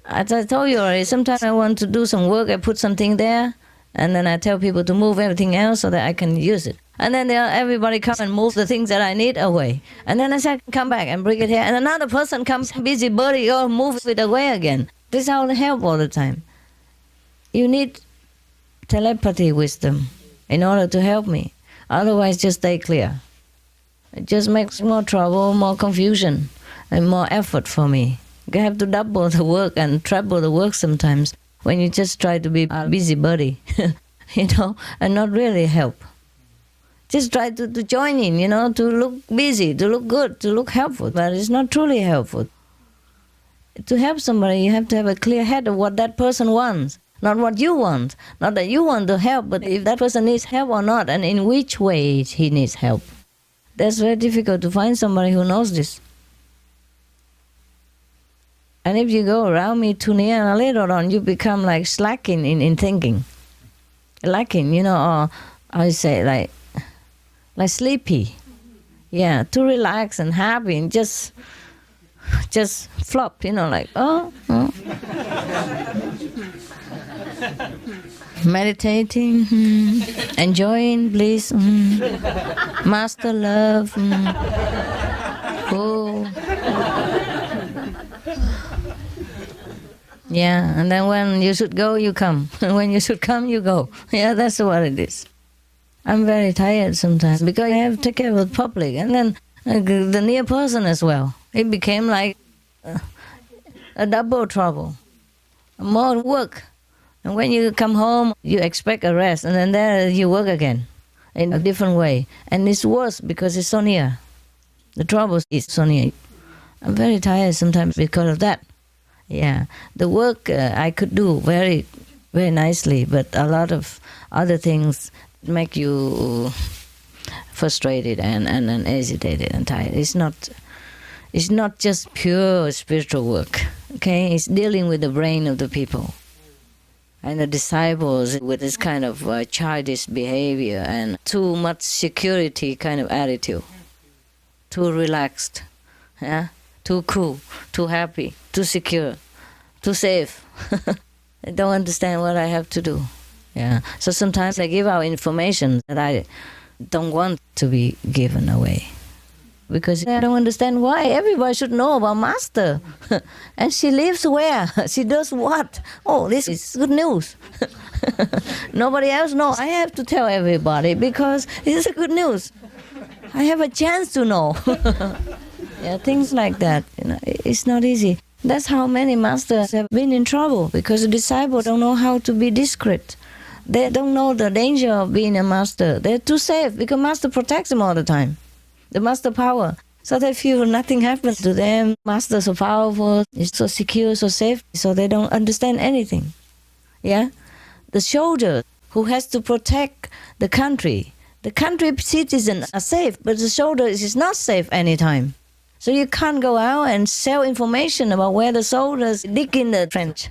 As I told you already, sometimes I want to do some work, I put something there, and then I tell people to move everything else so that I can use it. And then everybody comes and moves the things that I need away. And then I say, come back and bring it here. And another person comes, busy buddy, or moves it away again. This is how they help all the time. You need telepathy wisdom in order to help me. Otherwise, just stay clear. It just makes more trouble, more confusion, and more effort for me. You have to double the work and treble the work sometimes when you just try to be a busybody, and not really help. Just try to join in, to look busy, to look good, to look helpful, but it's not truly helpful. To help somebody, you have to have a clear head of what that person wants, not what you want. Not that you want to help, but if that person needs help or not, and in which way he needs help. That's very difficult to find somebody who knows this. And if you go around me too near, and later on you become like slacking in thinking. Lacking, or I say like sleepy. Yeah, to relax and happy and just flop, like, oh. Meditating, enjoying bliss, master love. Oh. Yeah, and then when you should go, you come. And when you should come, you go. Yeah, that's what it is. I'm very tired sometimes because I have to take care of the public and then the near person as well. It became like a double trouble, more work. And when you come home, you expect a rest, and then there you work again in a different way. And it's worse because it's so near. The trouble is so near. I'm very tired sometimes because of that. Yeah, the work I could do very, very nicely, but a lot of other things make you frustrated and agitated and tired. It's not just pure spiritual work. Okay, it's dealing with the brain of the people and the disciples with this kind of childish behavior and too much security kind of attitude, too relaxed, yeah. Too cool, too happy, too secure, too safe. I don't understand what I have to do. Yeah. So sometimes I give out information that I don't want to be given away. Because I don't understand why everybody should know about Master. And she lives where? She does what? Oh, this is good news. Nobody else knows. I have to tell everybody because it's a good news. I have a chance to know. Yeah, things like that. It's not easy. That's how many masters have been in trouble because the disciples don't know how to be discreet. They don't know the danger of being a master. They're too safe because master protects them all the time. The master power. So they feel nothing happens to them. Master so powerful, is so secure, so safe, so they don't understand anything. Yeah? The soldier who has to protect the country citizens are safe, but the soldier is not safe anytime. So you can't go out and sell information about where the soldiers dig in the trench.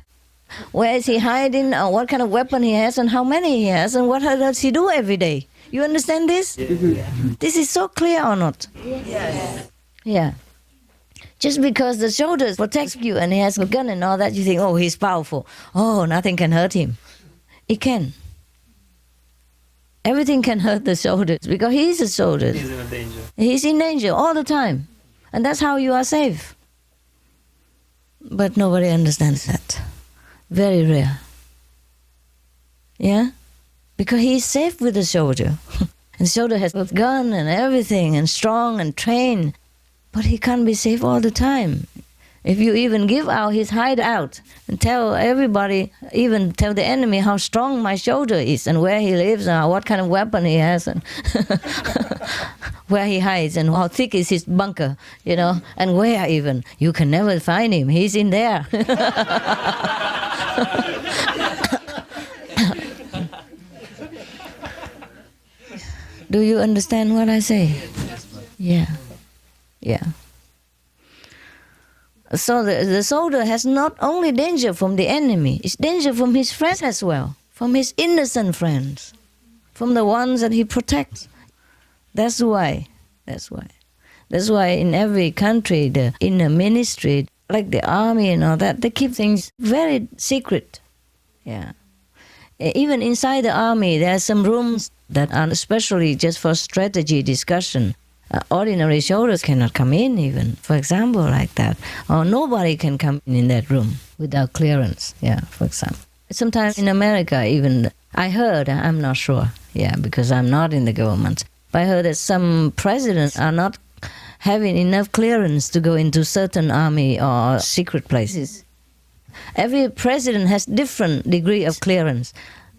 Where is he hiding, or what kind of weapon he has, and how many he has, and what does he do every day. You understand this? Mm-hmm. This is so clear or not? Yes. Yeah. Just because the soldier protects you and he has a gun and all that, you think, oh, he's powerful. Oh, nothing can hurt him. It can. Everything can hurt the soldiers because he's a soldier. He's in danger. He's in danger all the time. And that's how you are safe. But nobody understands that. Very rare. Yeah? Because he's safe with the soldier. And the soldier has a gun and everything and strong and trained. But he can't be safe all the time. If you even give out his hideout and tell everybody, even tell the enemy how strong my soldier is and where he lives and what kind of weapon he has and where he hides and how thick is his bunker, and where even. You can never find him. He's in there. Do you understand what I say? Yeah. Yeah. So the soldier has not only danger from the enemy, it's danger from his friends as well, from his innocent friends, from the ones that he protects. That's why in every country, in the ministry, like the army and all that, they keep things very secret. Yeah. Even inside the army, there are some rooms that are especially just for strategy discussion. Ordinary soldiers cannot come in even, for example, like that. Or nobody can come in that room without clearance, yeah, for example. Sometimes in America even, I heard, I'm not sure, yeah, because I'm not in the government, but I heard that some presidents are not having enough clearance to go into certain army or secret places. Every president has different degree of clearance.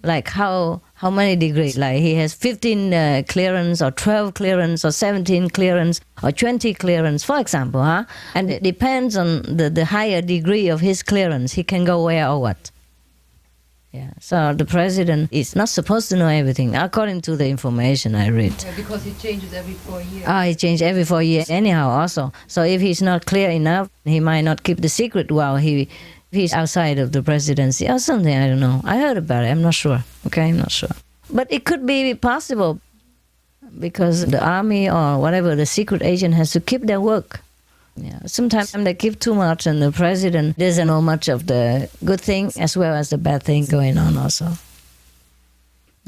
Like how many degrees? Like he has 15 clearance or 12 clearance or 17 clearance or 20 clearance, for example, huh? And it depends on the higher degree of his clearance. He can go where or what. Yeah. So the president is not supposed to know everything, according to the information I read. Yeah, because it changes every 4 years. He changes every 4 years anyhow also. So if he's not clear enough, he might not keep the secret while he's outside of the presidency or something, I don't know. I heard about it, I'm not sure. Okay, I'm not sure. But it could be possible. because the army or whatever, the secret agent has to keep their work. Yeah. Sometimes they give too much and the president doesn't know much of the good thing as well as the bad thing going on also.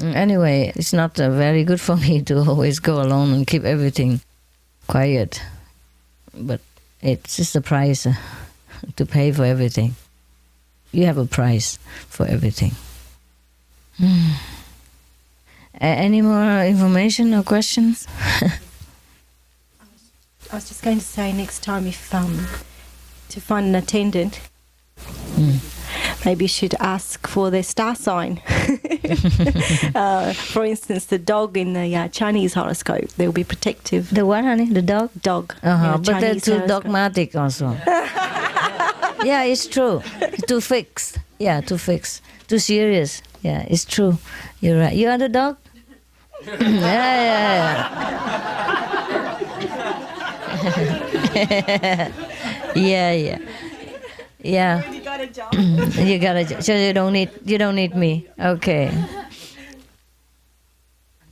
Anyway, it's not very good for me to always go alone and keep everything quiet. But it's just a price to pay for everything. You have a price for everything. Any more information or questions? I was just going to say, next time if to find an attendant, maybe you should ask for their star sign. For instance, the dog in the Chinese horoscope, they'll be protective. The what, honey? The dog? Dog. But they're too dogmatic also. Yeah, it's true. Too fixed. Yeah, too fixed. Too serious. Yeah, it's true. You're right. You are the dog? Yeah. Yeah. You got a job. You got a job. So you don't need me. Okay.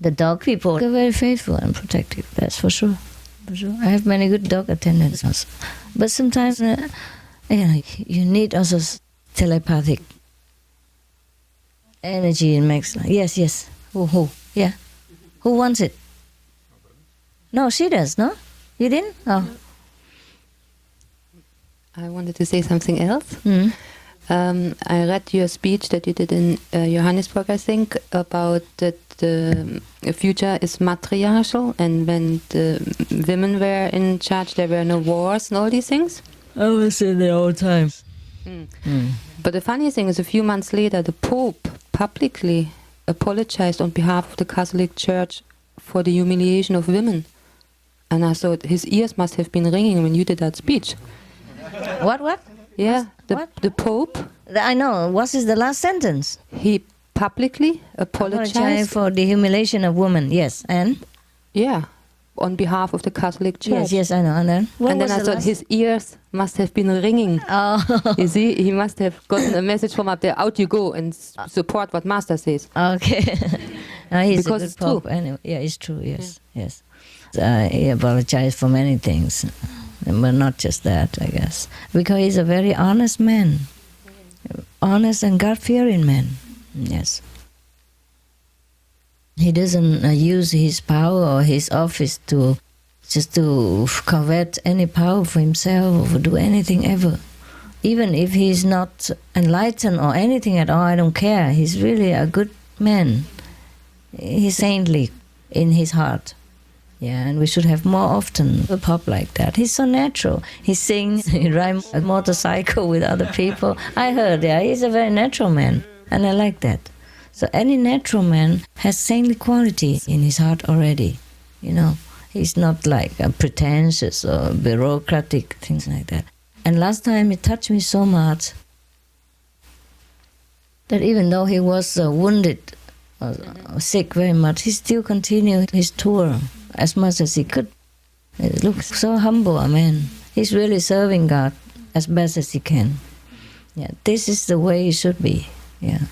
The dog people are very faithful and protective. That's for sure. For sure. I have many good dog attendants also. But sometimes you need also telepathic energy and makes yes. Who? Yeah. Who wants it? No, she does. No, you didn't. Oh. I wanted to say something else. I read your speech that you did in Johannesburg, I think, about that the future is matriarchal, and when the women were in charge, there were no wars and all these things. I was in the old times. But the funny thing is, a few months later, the Pope publicly apologized on behalf of the Catholic Church for the humiliation of women. And I thought his ears must have been ringing when you did that speech. What? Yeah, the Pope. I know. What is the last sentence? He publicly apologized for the humiliation of women. Yes, and? Yeah, on behalf of the Catholic Church. Yes, I know. And then? I thought his ears must have been ringing. Oh. You see, he must have gotten a message from up there, out you go and support what Master says. Okay. He's because a good it's Pope. true. Anyway, yeah, it's true, yes. He apologized for many things. But not just that, I guess. Because he's a very honest man. Honest and God-fearing man. Yes. He doesn't use his power or his office to covet any power for himself or do anything ever. Even if he's not enlightened or anything at all, I don't care. He's really a good man. He's saintly in his heart. Yeah, and we should have more often a Pope like that. He's so natural. He sings, he rides a motorcycle with other people. I heard, he's a very natural man, and I like that. So any natural man has saintly quality in his heart already. He's not like pretentious or bureaucratic, things like that. And last time it touched me so much that even though he was wounded, sick very much, he still continued his tour as much as he could. He looks so humble, a man. He's really serving God as best as he can. Yeah, this is the way it should be. Yeah,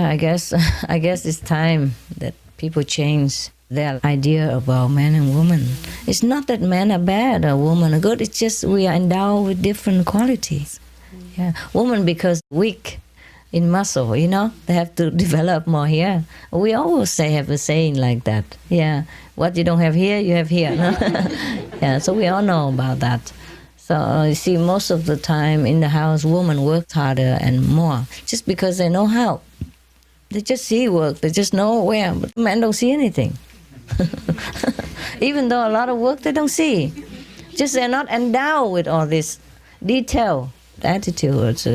I guess it's time that people change their idea about man and woman. It's not that men are bad or women are good. It's just we are endowed with different qualities. Yeah, woman because weak in muscle, they have to develop more here. We always have a saying like that. Yeah, what you don't have here, you have here. No? Yeah, so we all know about that. So you see, most of the time in the house, women work harder and more, just because they know how. They just see work, they just know where, but men don't see anything. Even though a lot of work they don't see. Just they're not endowed with all this detailed attitudes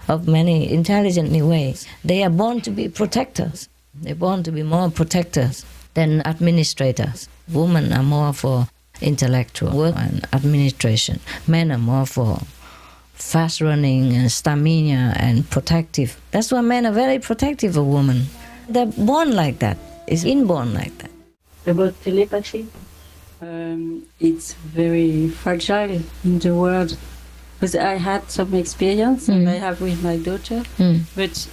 of many intelligent ways. They are born to be protectors. They're born to be more protectors than administrators. Women are more for intellectual work and administration. Men are more for fast running and stamina and protective. That's why men are very protective of women. They're born like that. It's inborn like that. About telepathy, it's very fragile in the world. Because I had some experience, and I have with my daughter, but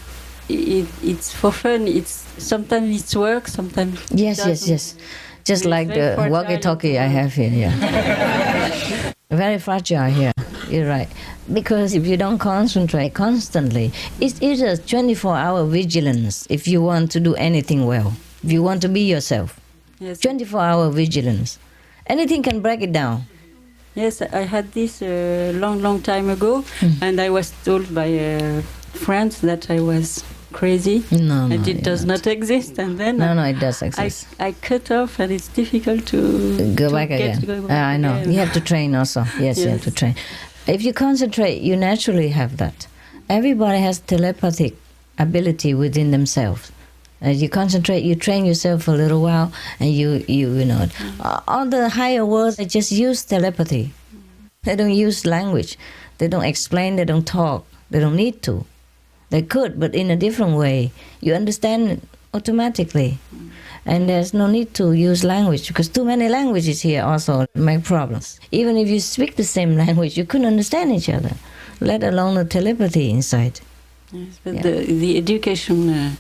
it's for fun. It's sometimes it's work, sometimes Yes. Just like the walkie-talkie I have here. Yeah. Very fragile here. You're right. Because if you don't concentrate constantly, it's a 24-hour vigilance if you want to do anything well. If you want to be yourself. Yes. 24-hour vigilance. Anything can break it down. Yes, I had this a long time ago, and I was told by friends that I was crazy, and it does not exist. And then it does exist. I cut off, and it's difficult to go back again. I know. Again. You have to train also. Yes, you have to train. If you concentrate, you naturally have that. Everybody has telepathic ability within themselves. As you concentrate, you train yourself for a little while, and you know. All the higher worlds, they just use telepathy. They don't use language. They don't explain. They don't talk. They don't need to. They could, but in a different way. You understand it automatically. And there's no need to use language, because too many languages here also make problems. Even if you speak the same language, you couldn't understand each other, let alone the telepathy inside. Yes, but the education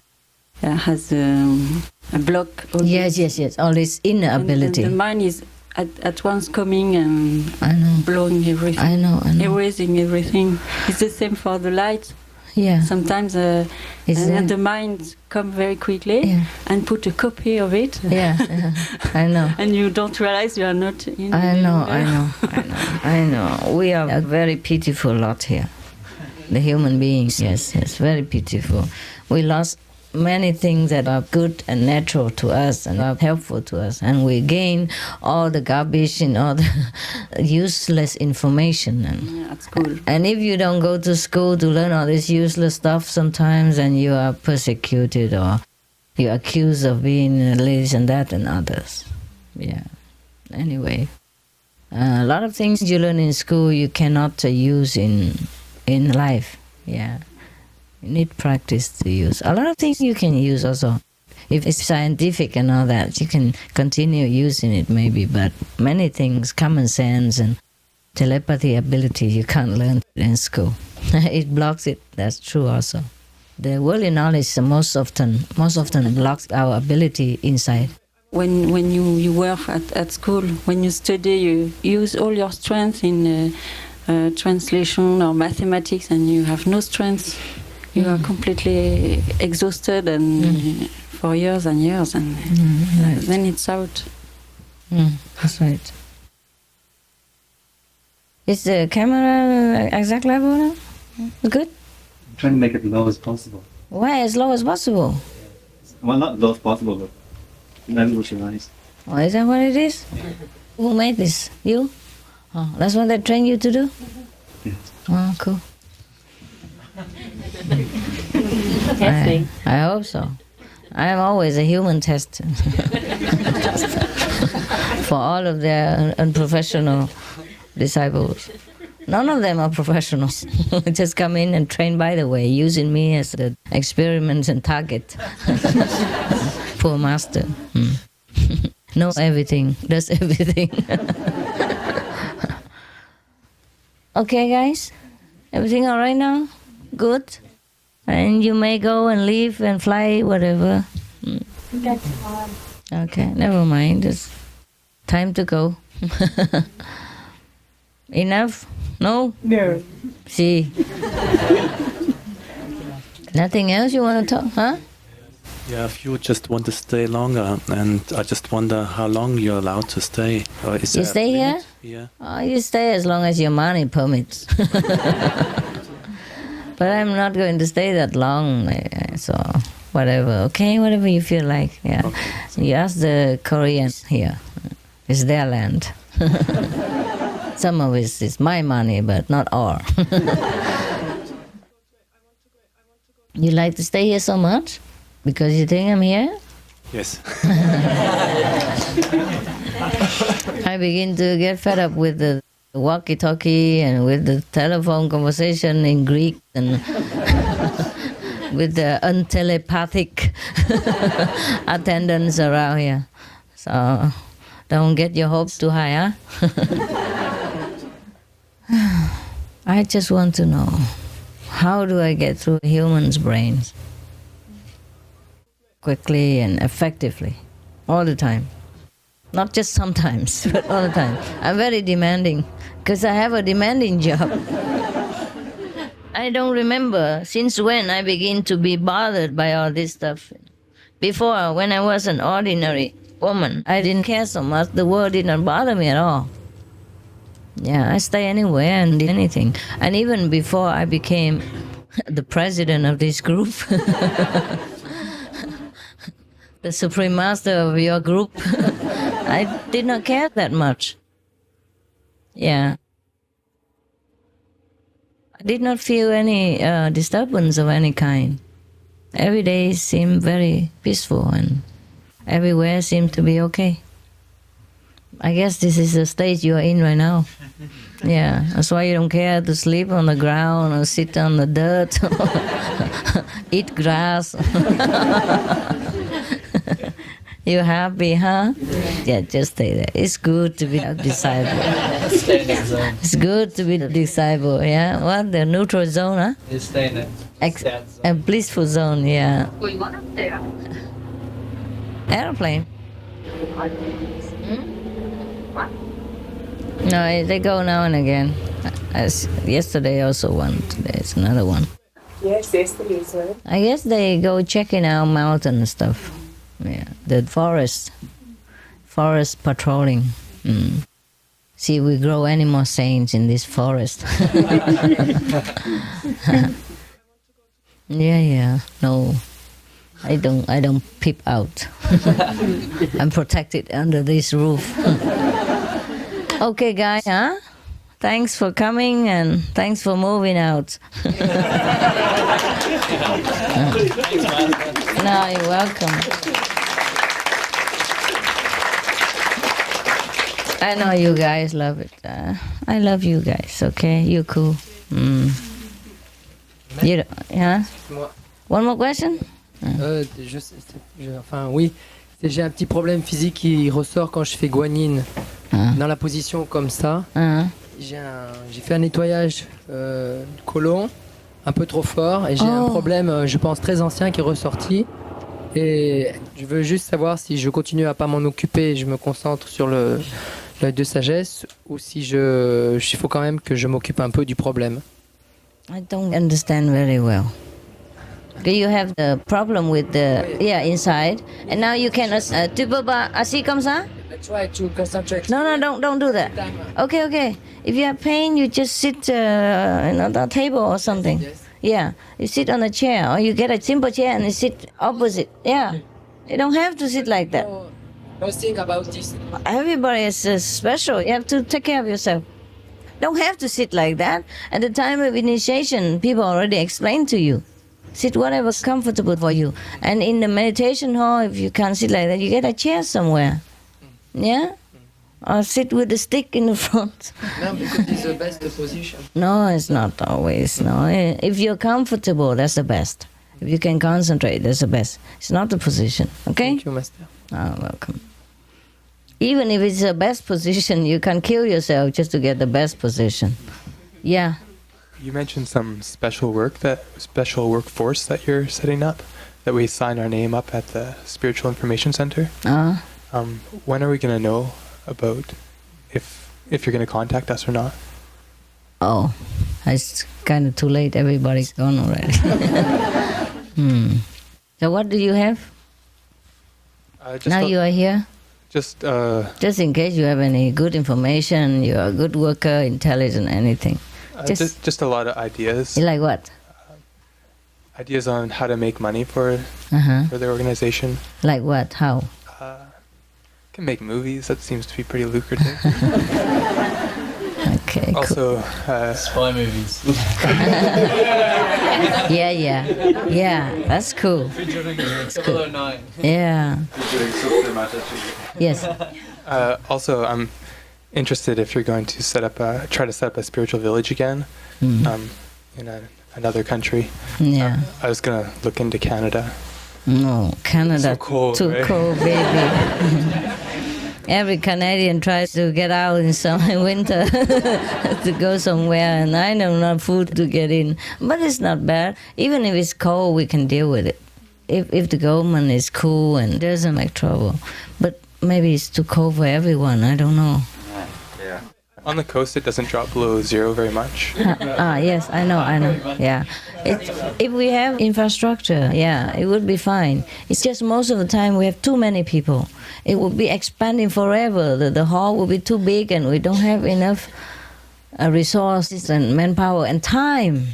has a block. Yes. All this inner ability. And the mind is at once coming and blowing everything. I know. Erasing everything. It's the same for the light. Yeah. Sometimes and the mind come very quickly and put a copy of it. Yeah. I know. And you don't realize you are not in. I know. We are a very pitiful lot here. The human beings, yes, very pitiful. We lost many things that are good and natural to us and are helpful to us, and we gain all the garbage and all the useless information. At school. And if you don't go to school to learn all this useless stuff sometimes, and you are persecuted or you're accused of being this and that and others. Yeah. Anyway, a lot of things you learn in school you cannot use in life. Yeah. You need practice to use. A lot of things you can use also. If it's scientific and all that, you can continue using it maybe, but many things, common sense and telepathy ability, you can't learn in school. It blocks it. That's true also. The worldly knowledge most often blocks our ability inside. When you work at school, when you study, you use all your strength in translation or mathematics, and you have no strength. You are completely exhausted and for years and years, and then it's out. That's right. Is the camera exact level now? Good? I'm trying to make it low as possible. Why as low as possible? Well, not low as possible, but level with your eyes. Oh, is that what it is? Who made this? You? Oh, that's what they train you to do? Yes. Oh, cool. Testing. I hope so. I am always a human test for all of their unprofessional disciples. None of them are professionals. Just come in and train by the way, using me as the experiment and target. Poor master. Knows everything, does everything. Okay, guys? Everything all right now? Good? And you may go and leave and fly, whatever. Okay, never mind. It's time to go. Enough? No? No. See? Nothing else you want to talk, huh? Yeah, if you just want to stay longer, and I just wonder how long you're allowed to stay. Or is You there a stay here? limit? Yeah. Oh, you stay as long as your money permits. But I'm not going to stay that long, so whatever. Okay, whatever you feel like. Yeah. Okay. You ask the Koreans here. It's their land. Some of it is my money, but not all. You like to stay here so much? Because you think I'm here? Yes. I begin to get fed up with the walkie-talkie and with the telephone conversation in Greek and with the untelepathic attendants around here. So don't get your hopes too high, huh? I just want to know, how do I get through a human's brains? quickly and effectively, all the time. Not just sometimes, but all the time. I'm very demanding, because I have a demanding job. I don't remember since when I began to be bothered by all this stuff. Before, when I was an ordinary woman, I didn't care so much. The world did not bother me at all. Yeah, I stay anywhere and did anything. And even before I became the president of this group, the supreme master of your group, I did not care that much. Yeah. I did not feel any disturbance of any kind. Every day seemed very peaceful and everywhere seemed to be okay. I guess this is the stage you are in right now. Yeah, that's why you don't care to sleep on the ground or sit on the dirt or eat grass. You happy, huh? Yeah, just stay there. It's good to be a disciple. It's good to be a disciple, yeah? What, the neutral zone, huh? You stay in a blissful zone, yeah. Going on up there. Airplane. What? No, they go now and again. As yesterday also one, today it's another one. Yes, yesterday as well. I guess they go checking out mountain and stuff. Yeah, the forest patrolling. See, we grow any more saints in this forest. Yeah. No, I don't peep out. I'm protected under this roof. Okay, guys, huh? Thanks for coming and thanks for moving out. No, you're welcome. I know you guys love it. I love you guys, okay? You're cool. You don't, yeah? One more question? Oui, j'ai un petit problème physique qui ressort quand je fais guanine dans la position comme ça. J'ai fait un nettoyage du côlon un peu trop fort et j'ai un problème, je pense, très ancien qui est ressorti. Et je veux juste savoir si je continue à pas m'en occuper et je me concentre sur l'œil de sagesse ou si il faut quand même que je m'occupe un peu du problème. I don't understand very well. You have the problem with the inside, and now you can tu peux pas assis comme ça? I try to concentrate. No, don't do that. Okay. If you have pain, you just sit on the table or something. Yes. Yeah, you sit on a chair, or you get a simple chair and you sit opposite. Yeah, you don't have to sit like that. No think about this. Everybody is special. You have to take care of yourself. Don't have to sit like that. At the time of initiation, people already explained to you. Sit whatever's comfortable for you. And in the meditation hall, if you can't sit like that, you get a chair somewhere. Yeah? Or sit with a stick in the front. No, because it's the best position. No, it's not always. No, if you're comfortable, that's the best. If you can concentrate, that's the best. It's not the position. Okay? Thank you, Master. Oh, welcome. Even if it's the best position, you can kill yourself just to get the best position. Yeah. You mentioned some special workforce that you're setting up, that we sign our name up at the Spiritual Information Center. When are we going to know about if you're going to contact us or not? Oh, it's kind of too late. Everybody's gone already. So what do you have? Now you are here? Just in case you have any good information, you're a good worker, intelligent, anything. Just a lot of ideas. Like what? Ideas on how to make money for the organization. Like what? How? Can make movies. That seems to be pretty lucrative. Okay. Also, spy movies. Yeah. That's cool. Featuring That's cool. 009. Yeah. Yes. Also, I'm interested if you're going to try to set up a spiritual village again in another country. Yeah. I was gonna look into Canada. No, Canada. So cold, too right? cold, baby. Every Canadian tries to get out in summer, winter to go somewhere, and I know not food to get in. But it's not bad. Even if it's cold, we can deal with it. if the government is cool and doesn't make trouble. But maybe it's too cold for everyone. I don't know. Yeah. On the coast, it doesn't drop below zero very much. Yes, I know. Yeah. If we have infrastructure, yeah, it would be fine. It's just most of the time we have too many people. It would be expanding forever. The hall will be too big and we don't have enough resources and manpower and time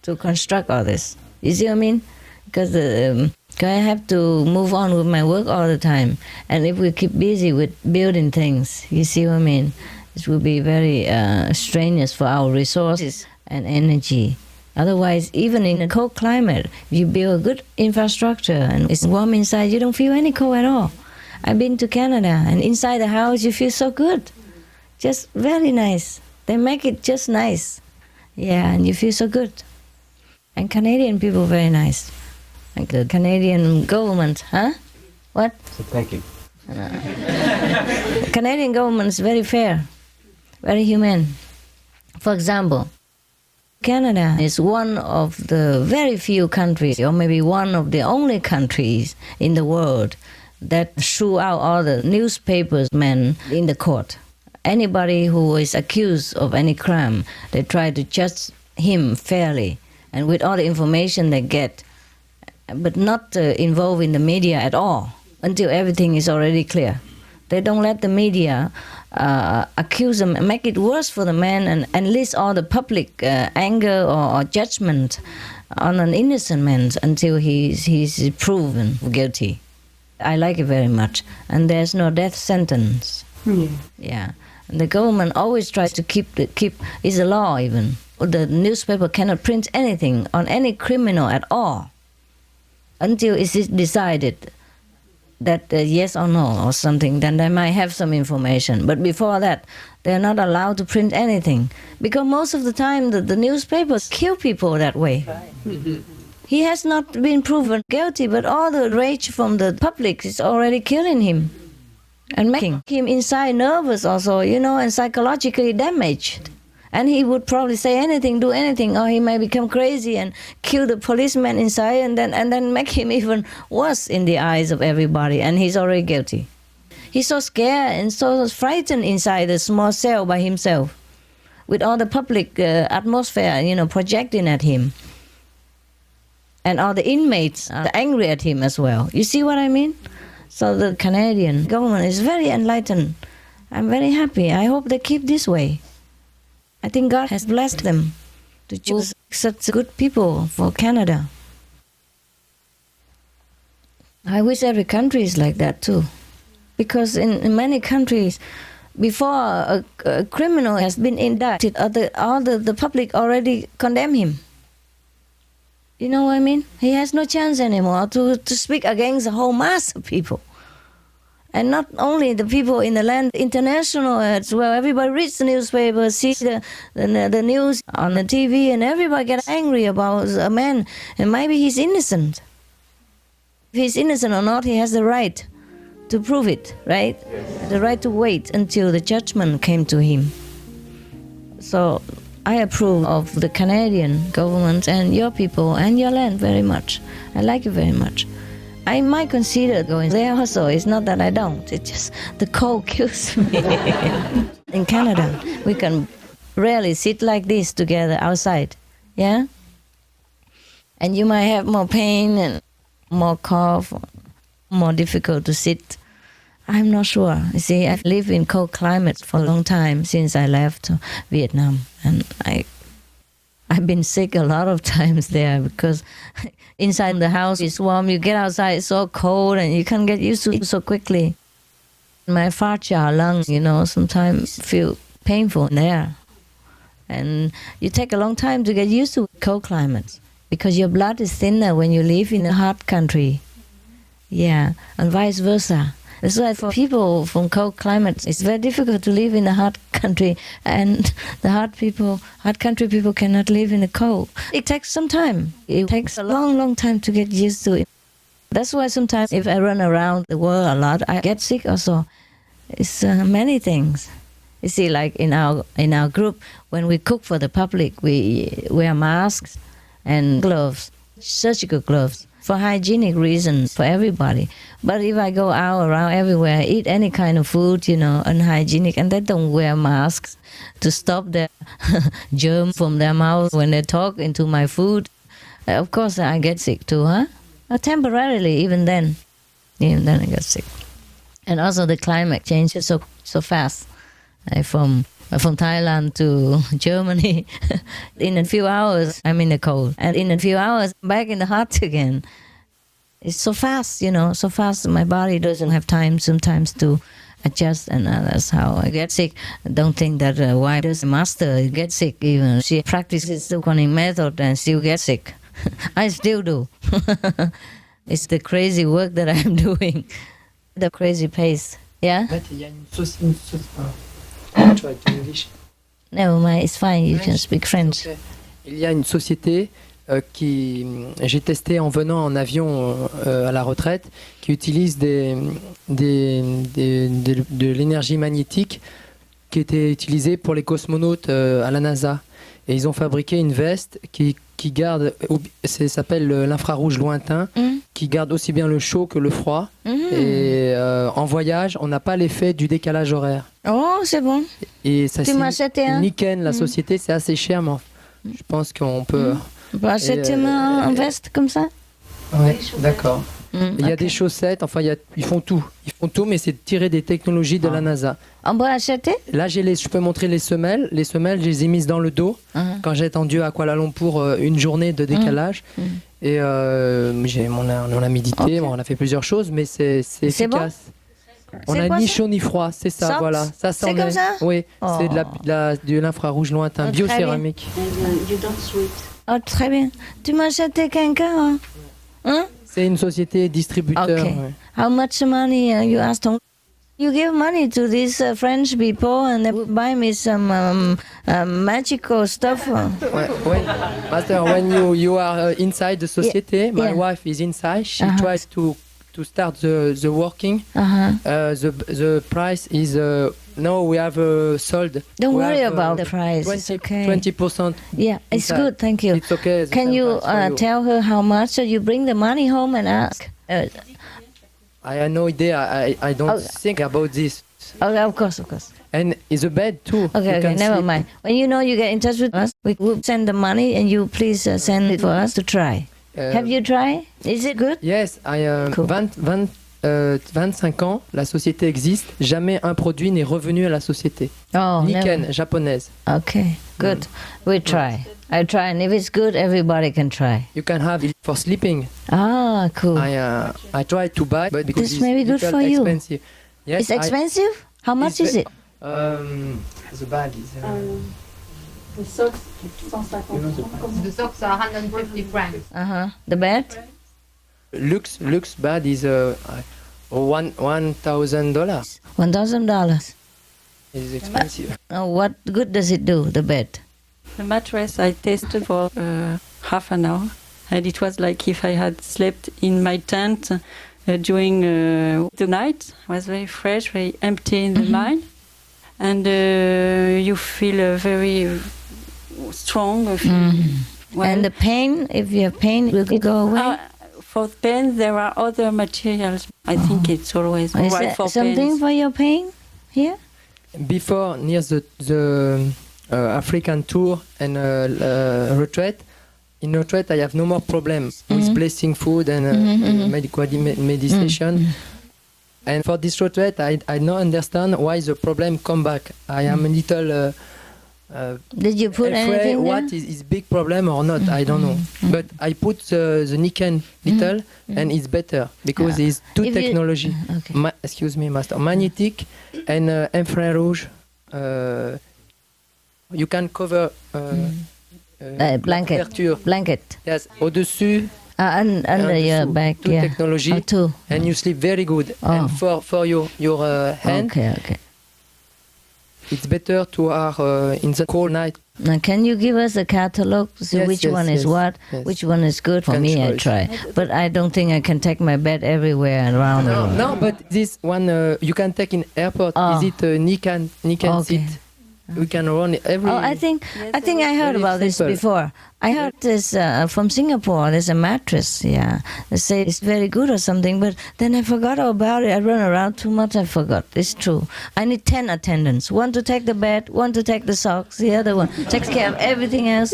to construct all this. You see what I mean? Because I have to move on with my work all the time. And if we keep busy with building things, you see what I mean? It will be very strenuous for our resources and energy. Otherwise, even in a cold climate, if you build a good infrastructure and it's warm inside, you don't feel any cold at all. I've been to Canada, and inside the house you feel so good. Just very nice. They make it just nice. Yeah, and you feel so good. And Canadian people very nice. Like the Canadian government, huh? What? So thank you. Canadian government is very fair, very humane. For example, Canada is one of the very few countries, or maybe one of the only countries in the world that threw out all the newspapers men in the court. Anybody who is accused of any crime, they try to judge him fairly and with all the information they get, but not involve in the media at all until everything is already clear. They don't let the media accuse them and make it worse for the man and enlist all the public anger or judgment on an innocent man until he's proven guilty. I like it very much. And there's no death sentence. Yeah. And the government always tries to keep it's a law even. The newspaper cannot print anything on any criminal at all until it's decided that yes or no or something, then they might have some information. But before that, they're not allowed to print anything. Because most of the time, the newspapers kill people that way. He has not been proven guilty, but all the rage from the public is already killing him and making him inside nervous also, and psychologically damaged. And he would probably say anything, do anything, or he may become crazy and kill the policeman inside and then make him even worse in the eyes of everybody, and he's already guilty. He's so scared and so frightened inside the small cell by himself, with all the public atmosphere, projecting at him. And all the inmates are angry at him as well. You see what I mean? So the Canadian government is very enlightened. I'm very happy. I hope they keep this way. I think God has blessed them to choose such good people for Canada. I wish every country is like that too. Because in many countries, before a criminal has been indicted, all the public already condemn him. You know what I mean? He has no chance anymore to speak against the whole mass of people. And not only the people in the land, international as well. Everybody reads the newspaper, sees the news on the TV, and everybody gets angry about a man. And maybe he's innocent. If he's innocent or not, he has the right to prove it, right? Yes. The right to wait until the judgment came to him. So I approve of the Canadian government and your people and your land very much. I like it very much. I might consider going there also. It's not that I don't. It's just the cold kills me. In Canada, we can rarely sit like this together outside. Yeah? And you might have more pain and more cough, more difficult to sit. I'm not sure. You see, I've lived in cold climates for a long time since I left Vietnam. And I've been sick a lot of times there because inside the house is warm, you get outside, it's so cold, and you can't get used to it so quickly. My fragile lungs, sometimes feel painful there. And you take a long time to get used to cold climates because your blood is thinner when you live in a hot country. Yeah, and vice versa. That's why for people from cold climates, it's very difficult to live in a hot country, and the hot country people cannot live in the cold. It takes some time. It takes a long, long time to get used to it. That's why sometimes if I run around the world a lot, I get sick also. It's many things. You see, like in our group, when we cook for the public, we wear masks and gloves, surgical gloves. for hygienic reasons for everybody. But if I go out around everywhere, I eat any kind of food, unhygienic, and they don't wear masks to stop the germ from their mouth when they talk into my food, of course I get sick too, huh? Temporarily, even then I get sick. And also the climate changes so fast. From Thailand to Germany, in a few hours I'm in the cold, and in a few hours back in the hot again. It's so fast, so fast my body doesn't have time sometimes to adjust, and that's how I get sick. Don't think that why does the master get sick even. She practices the Kuan method and still gets sick. I still do. It's the crazy work that I'm doing, the crazy pace. Yeah? Never mind, it's fine, you can speak French. Okay. Il y a une société j'ai testé en venant en avion à la retraite, qui utilise de l'énergie magnétique qui était utilisée pour les cosmonautes à la NASA. Et ils ont fabriqué une veste qui garde, ça s'appelle l'infrarouge lointain, qui garde aussi bien le chaud que le froid. Et en voyage, on n'a pas l'effet du décalage horaire. Oh, c'est bon. Et ça, tu m'as acheté un? Niken, la société, c'est assez cher, mais je pense qu'on peut... On peut acheter un veste comme ça? Oui, d'accord. Il y a des chaussettes, enfin ils font tout. Ils font tout, mais c'est tiré des technologies de la NASA. On peut acheter? Là, je peux montrer les semelles. Les semelles, je les ai mises dans le dos quand j'ai attendu à Kuala Lumpur une journée de décalage. Et on a médité, on a fait plusieurs choses, mais c'est efficace. Bon? On a ni chaud ni froid, c'est ça, voilà. Ça, c'est comme ça? Oui, c'est de l'infrarouge lointain, biocéramique. Oh, très bien. Tu m'as acheté quelqu'un, hein? C'est une société distributeur. Okay. Ouais. How much money you asked? You give money to these French people and they buy me some magical stuff. Ouais. Master, when you are inside the society, my wife is inside. She tries to start the working. The price is no, we have sold. Don't worry about the price. 20%. Yeah, it's good. Thank you. It's okay. Can you tell her how much? So you bring the money home and ask. I have no idea. I don't think about this. Okay, of course. And it's a bed too. Okay, never mind. When you get in touch with us, we will send the money and you please send it for us to try. Have you tried? Is it good? Yes, cool. 25 ans, la société existe. Jamais un produit n'est revenu à la société. Oh, Niken, japonaise. Okay, good. We try. I try, and if it's good, everybody can try. You can have it for sleeping. Ah, cool. I try to buy, but because this may be good for expensive. You. Yes, it's expensive? How much is it? The bag is... The socks, 150. The socks are 150 francs. The bed? Lux bed is $1,000. $1,000. It's expensive. What good does it do, the bed? The mattress I tested for half an hour, and it was like if I had slept in my tent during the night. It was very fresh, very empty in the mind, and you feel very strong. Well. And the pain, if you have pain, it will go away? For pain, there are other materials. I think it's always is right for something pains. For your pain here? Before, near the African tour and retreat, in retreat I have no more problems with blessing food and meditation. And for this retreat, I don't understand why the problem come back. I am a little... Did you put anything there? What is big problem or not? I don't know. But I put the Niken little and it's better because it's two technology. Excuse me, master. Magnetic and infrarouge. You can cover blanket. Yes, au-dessus. Under your back, two technology. Two. And you sleep very good. And for your hand. Okay. It's better to have in the cold night. Now, can you give us a catalog? So which one is what? Yes. Which one is good for me? I try, but I don't think I can take my bed everywhere and around the world. No, but this one you can take in airport. Is it Niken seat? We can run every. Oh, I think I heard about this before. I heard this from Singapore. There's a mattress. Yeah, they say it's very good or something. But then I forgot about it. I run around too much. I forgot. It's true. I need 10 attendants. One to take the bed. One to take the socks. The other one takes care of everything else.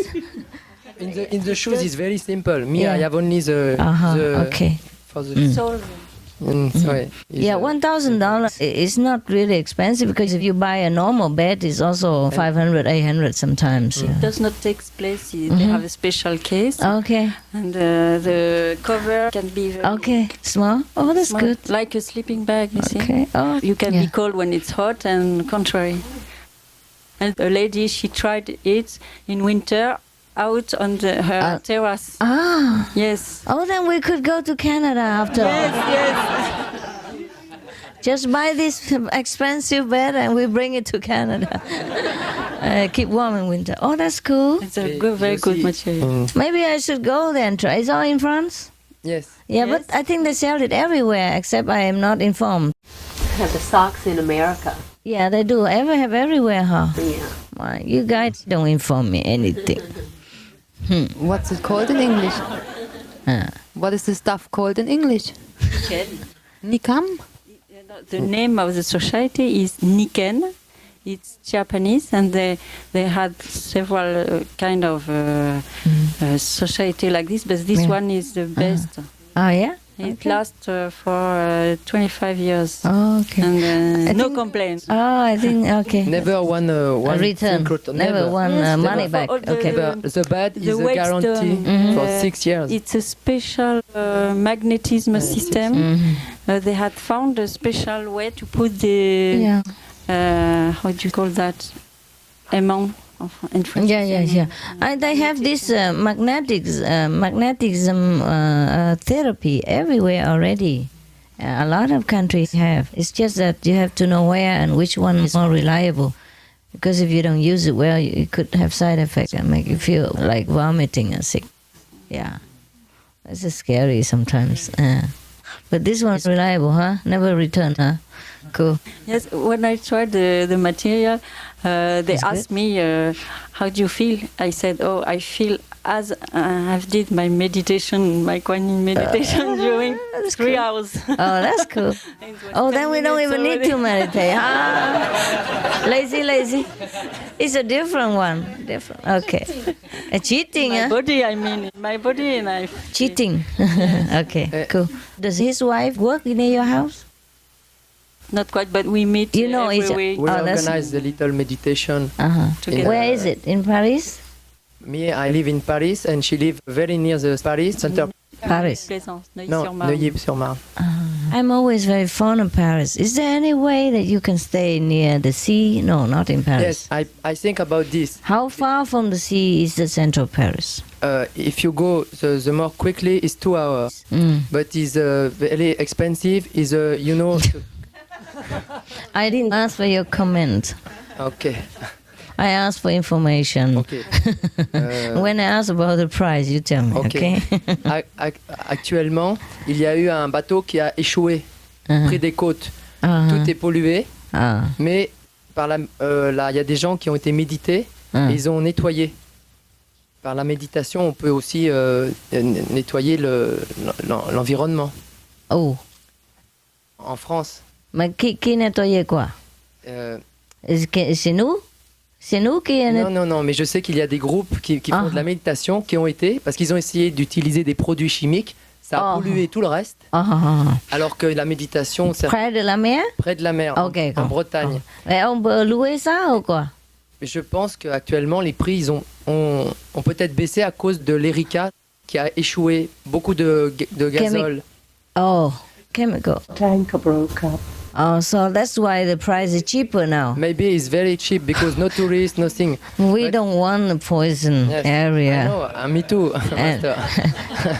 In the shoes, it's very simple. Me, I have only the. Okay. For the. Sorry. Yeah, $1,000 is not really expensive because if you buy a normal bed, it's also 500, 800 sometimes. It does not take place. They have a special case. Okay. And the cover can be very small. Oh, that's small, good. like a sleeping bag. You see. Okay. Oh, you can be cold when it's hot and contrary. And a lady, she tried it in winter. Out on her terrace. Ah. Yes. Oh, then we could go to Canada after all. Yes. Just buy this expensive bed and we bring it to Canada. Keep warm in winter. Oh, that's cool. It's a very good material. Maybe I should go there and try. Is it all in France? Yes. Yeah, but I think they sell it everywhere, except I am not informed. Have the socks in America. Yeah, they do. Have everywhere, huh? Yeah. Well, you guys don't inform me anything. What's it called in English? What is the stuff called in English? Nikam? The name of the society is Niken. It's Japanese, and they had several kind of society like this, but this one is the best. Oh, yeah? It lasts for 25 years. Oh, okay. And no complaints. Oh, I think, okay. Never one return. Never one money back. Okay. The bed is a guarantee for 6 years. It's a special magnetism system. They had found a special way to put the, how do you call that? Aimant. In French. Yeah. And they have this magnetism therapy everywhere already. A lot of countries have. It's just that you have to know where and which one is more reliable. Because if you don't use it well, it could have side effects and make you feel like vomiting and sick. Yeah. This is scary sometimes. But this one's reliable, huh? Never return, huh? Cool. Yes, when I tried the material, they asked me, how do you feel? I said, I feel as I did my meditation, my Guanyin meditation during 3 hours. Oh, that's cool. Oh, then we don't even need to meditate. Lazy. It's a different one. Different. Okay. Cheating, my body, I mean. My body and I... Cheating. Okay, cool. Does his wife work near your house? Not quite, but we meet every week. We organize a little meditation. Where is it? In Paris? Me, I live in Paris, and she lives very near the Paris center. Paris? No, Neuilly-sur-Marne. I'm always very fond of Paris. Is there any way that you can stay near the sea? No, not in Paris. Yes, I think about this. How far from the sea is the center of Paris? If you go the more quickly, it's 2 hours. But it's very expensive. I didn't ask for your comment. Okay. I asked for information. Okay. When I ask about the price, you tell me, okay? Actuellement, il y a eu un bateau qui a échoué près des côtes. Tout est pollué, mais il y a des gens qui ont été médités et ils ont nettoyé. Par la méditation, on peut aussi nettoyer l'environnement. Oh. En France. Mais qui nettoyait quoi? C'est nous? C'est nous qui... Non, mais je sais qu'il y a des groupes qui font de la méditation, qui ont été, parce qu'ils ont essayé d'utiliser des produits chimiques, ça a pollué tout le reste, alors que la méditation... Près de la mer? Près de la mer, en Bretagne. Et on peut louer ça ou quoi? Je pense qu'actuellement, les prix ont peut-être baissé à cause de l'Erika qui a échoué, beaucoup de gazole. Chemical. Tank broke up. Oh, so that's why the price is cheaper now. Maybe it's very cheap because no tourists, nothing. We don't want the poison area. I know, me too.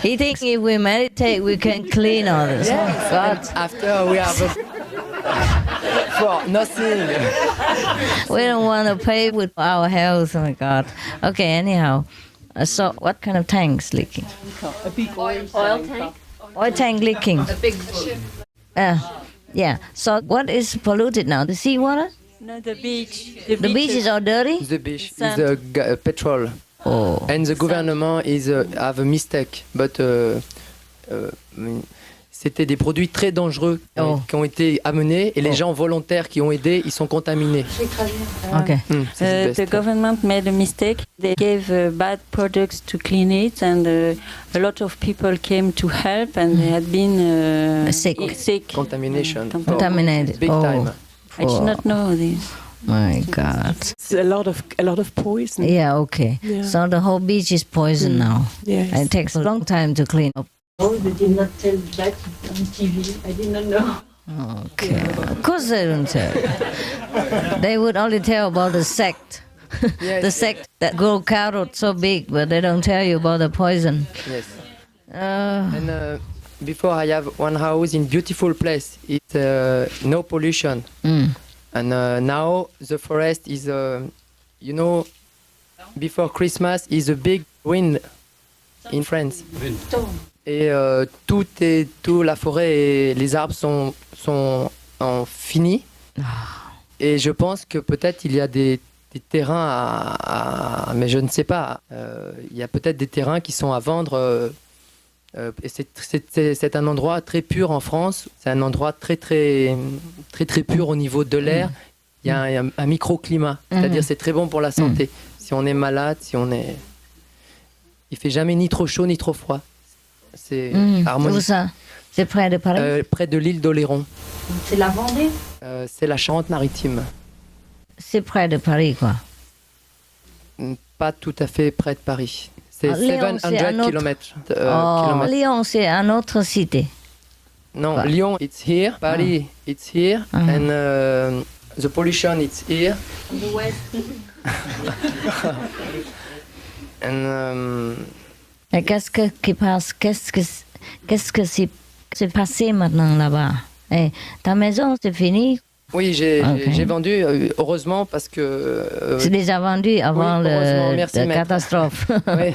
He thinks if we meditate, we can clean all this. Yes, God. After we have for nothing. We don't want to pay with our health. Oh my God. Okay, anyhow. So what kind of tank's leaking? A big oil tank. Oil tank leaking. A big ship. Yeah. So what is polluted now? The seawater? No, the beach. The beach is all dirty? The beach Sand. is petrol. Oh. And the government is have a mistake, but c'était des produits très dangereux qui ont été amenés et les gens volontaires qui ont aidé, ils sont contaminés. Okay. The government made a mistake. They gave bad products to clean it, and a lot of people came to help, and they had been sick. Contamination. Contaminated. Big time. I did not know this. My God. It's a lot of poison. Yeah, okay. Yeah. So the whole beach is poison now. Yes. And it takes a long time to clean up. Oh, they did not tell that on TV. I did not know. Okay. Of course they don't tell. They would only tell about the sect. Yes. The sect that grow carrots so big, but they don't tell you about the poison. Yes. And before I have one house in beautiful place. It's no pollution. And now the forest is, before Christmas is a big wind in France. Et tout la forêt et les arbres sont finis. Et je pense que peut-être il y a des terrains mais je ne sais pas. Il y a peut-être des terrains qui sont à vendre. Et c'est un endroit très pur en France. C'est un endroit très pur au niveau de l'air. Il y a un microclimat. C'est-à-dire c'est très bon pour la santé. Si on est malade, il fait jamais ni trop chaud ni trop froid. C'est harmonieux. Où ça? C'est près de Paris? Près de l'île d'Oléron. C'est la Vendée? C'est la Charente-Maritime. C'est près de Paris, quoi. Pas tout à fait près de Paris. C'est Lyon, 700 km. Lyon, c'est un autre cité. Non, Lyon, it's here. Paris, it's here. And the pollution, it's here. The West. Et qu'est-ce qui passe? Qu'est-ce que s'est passé maintenant là-bas? Et ta maison, c'est fini? Oui, j'ai vendu, heureusement, parce que... c'est déjà vendu avant la maître. catastrophe. Oui.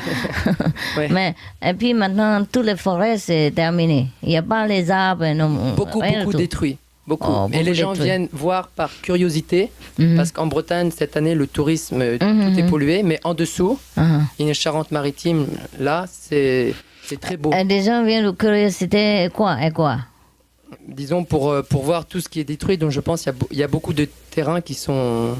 Oui. Mais, et puis maintenant, toutes les forêts, c'est terminé. Il n'y a pas les arbres. Beaucoup détruits. Beaucoup. Et les gens viennent voir par curiosité, parce qu'en Bretagne, cette année, le tourisme, tout est pollué, mais en dessous, une Charente-Maritime, là, c'est très beau. Et les gens viennent de curiosité, et quoi? Disons, pour voir tout ce qui est détruit, donc je pense qu'il y a beaucoup de terrains qui sont...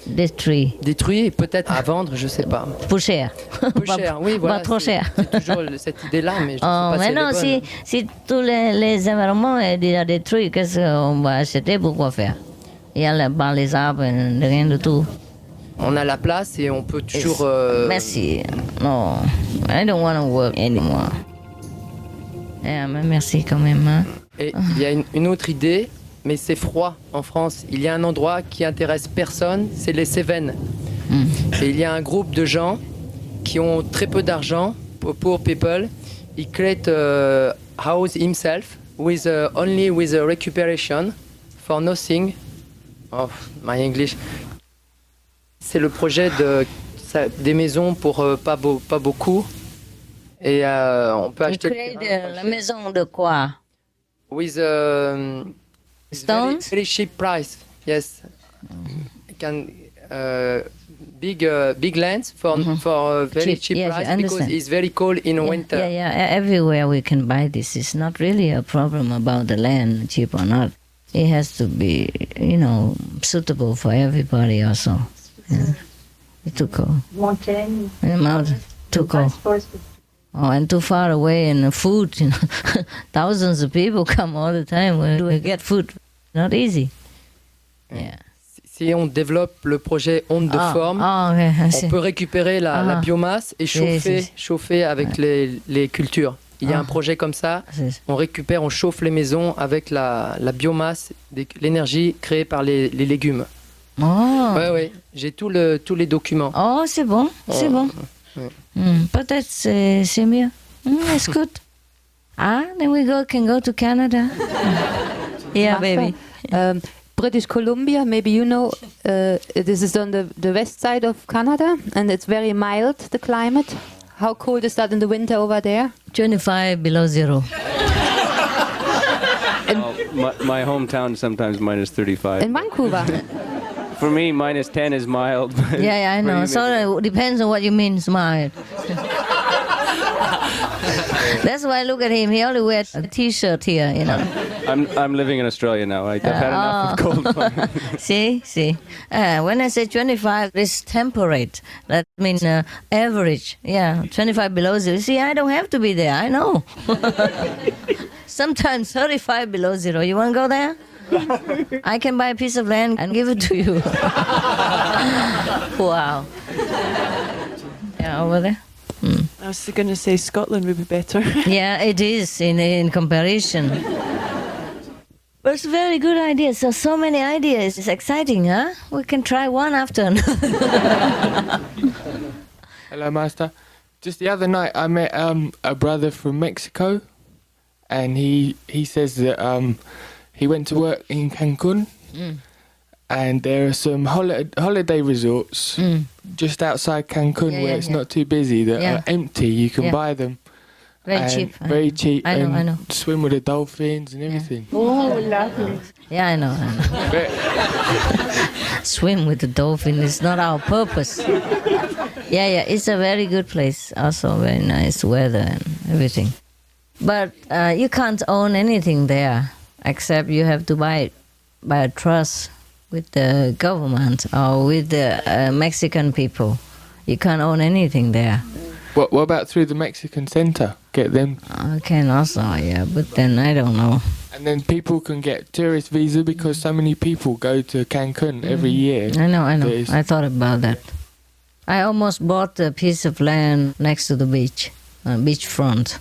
Détruits, et peut-être à vendre, je ne sais pas. Plus cher. Plus cher, oui, voilà. Pas trop cher. C'est toujours cette idée-là, mais je ne sais pas mais si non, elle est bonne. si tous les environnements sont déjà détruits, qu'est-ce qu'on va acheter? Pourquoi faire? Il y a les arbres, rien du tout. On a la place et on peut toujours... Merci. No, I don't want to work anymore. Mais merci quand même. Hein? Et il y a une autre idée, mais c'est froid en France. Il y a un endroit qui intéresse personne, c'est les Cévennes. Et il y a un groupe de gens qui ont très peu d'argent, poor people. He create a house himself with only with a recuperation for nothing. Oh, my English. C'est le projet des maisons pour pas beaucoup. Et on peut acheter. La maison de quoi? With stones? Very cheap price. Yes. Can big lands for very cheap price because it's very cold in winter. Yeah. Everywhere we can buy this. It's not really a problem about the land, cheap or not. It has to be, suitable for everybody also. Yeah. It's too cold. Mountain. Too cold. Oh, and too far away, and food, thousands of people come all the time. Where do we get food? Not easy. Yeah. Si on développe le projet onde de forme, on peut récupérer la biomasse et chauffer avec les cultures. Il y a un projet comme ça, on chauffe les maisons avec la biomasse, l'énergie créée par les légumes. Ouais, j'ai tous les documents. Oh, c'est bon, c'est bon. Peut-être c'est mieux. It's good. Then we can go to Canada. Yeah, baby. British Columbia, maybe you know, this is on the west side of Canada, and it's very mild, the climate. How cold is that in the winter over there? 25 below zero. My hometown sometimes minus 35. In Vancouver? For me, -10 is mild. Yeah, I know. So it depends on what you mean, smile. That's why I look at him. He only wears a T-shirt here, you know. I'm living in Australia now. I've had enough of cold climate. See. When I say 25, it's temperate. That means average. Yeah, 25 below zero. See, I don't have to be there. I know. Sometimes 35 below zero. You want to go there? I can buy a piece of land and give it to you. Wow. Yeah, over there. I was going to say Scotland would be better. Yeah, it is in comparison. But it's a very good idea. So many ideas. It's exciting, huh? We can try one after another. Hello, Master. Just the other night, I met a brother from Mexico, and he says that he went to work in Cancun, and there are some holiday resorts just outside Cancun where it's not too busy that are empty. You can buy them. Very cheap. Very cheap. I know. Swim with the dolphins and everything. Oh, lovely. Yeah, I know. Swim with the dolphin is not our purpose. Yeah, it's a very good place. Also very nice weather and everything. But you can't own anything there, except you have to buy it by a trust with the government or with the Mexican people. You can't own anything there. What about through the Mexican center? Get them? I can also, yeah, but then I don't know. And then people can get tourist visa because so many people go to Cancun every year. I know. I thought about that. I almost bought a piece of land next to the beach, beachfront.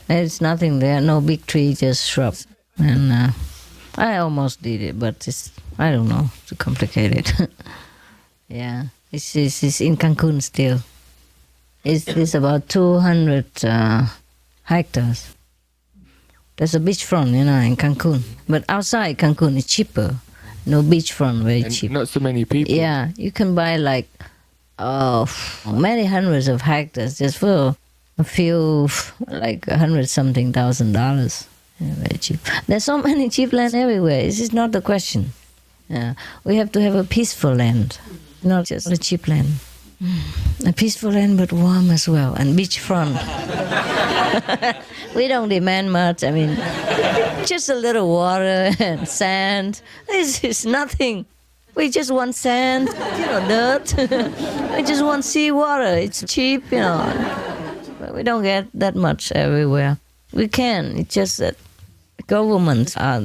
There's nothing there, no big tree, just shrubs. And I almost did it, but I don't know, too complicated. Yeah, it's in Cancun still. It's about 200 hectares. There's a beachfront, in Cancun. But outside Cancun, it's cheaper. No beachfront, very cheap. Not so many people. Yeah, you can buy like many hundreds of hectares just for a few, like $100-something thousand. Yeah, very cheap. There's so many cheap land everywhere. This is not the question. Yeah, we have to have a peaceful land, not just a cheap land. A peaceful land, but warm as well, and beachfront. We don't demand much. I mean, just a little water and sand. This is nothing. We just want sand, dirt. We just want seawater. It's cheap, But we don't get that much everywhere. We can. It's just that governments are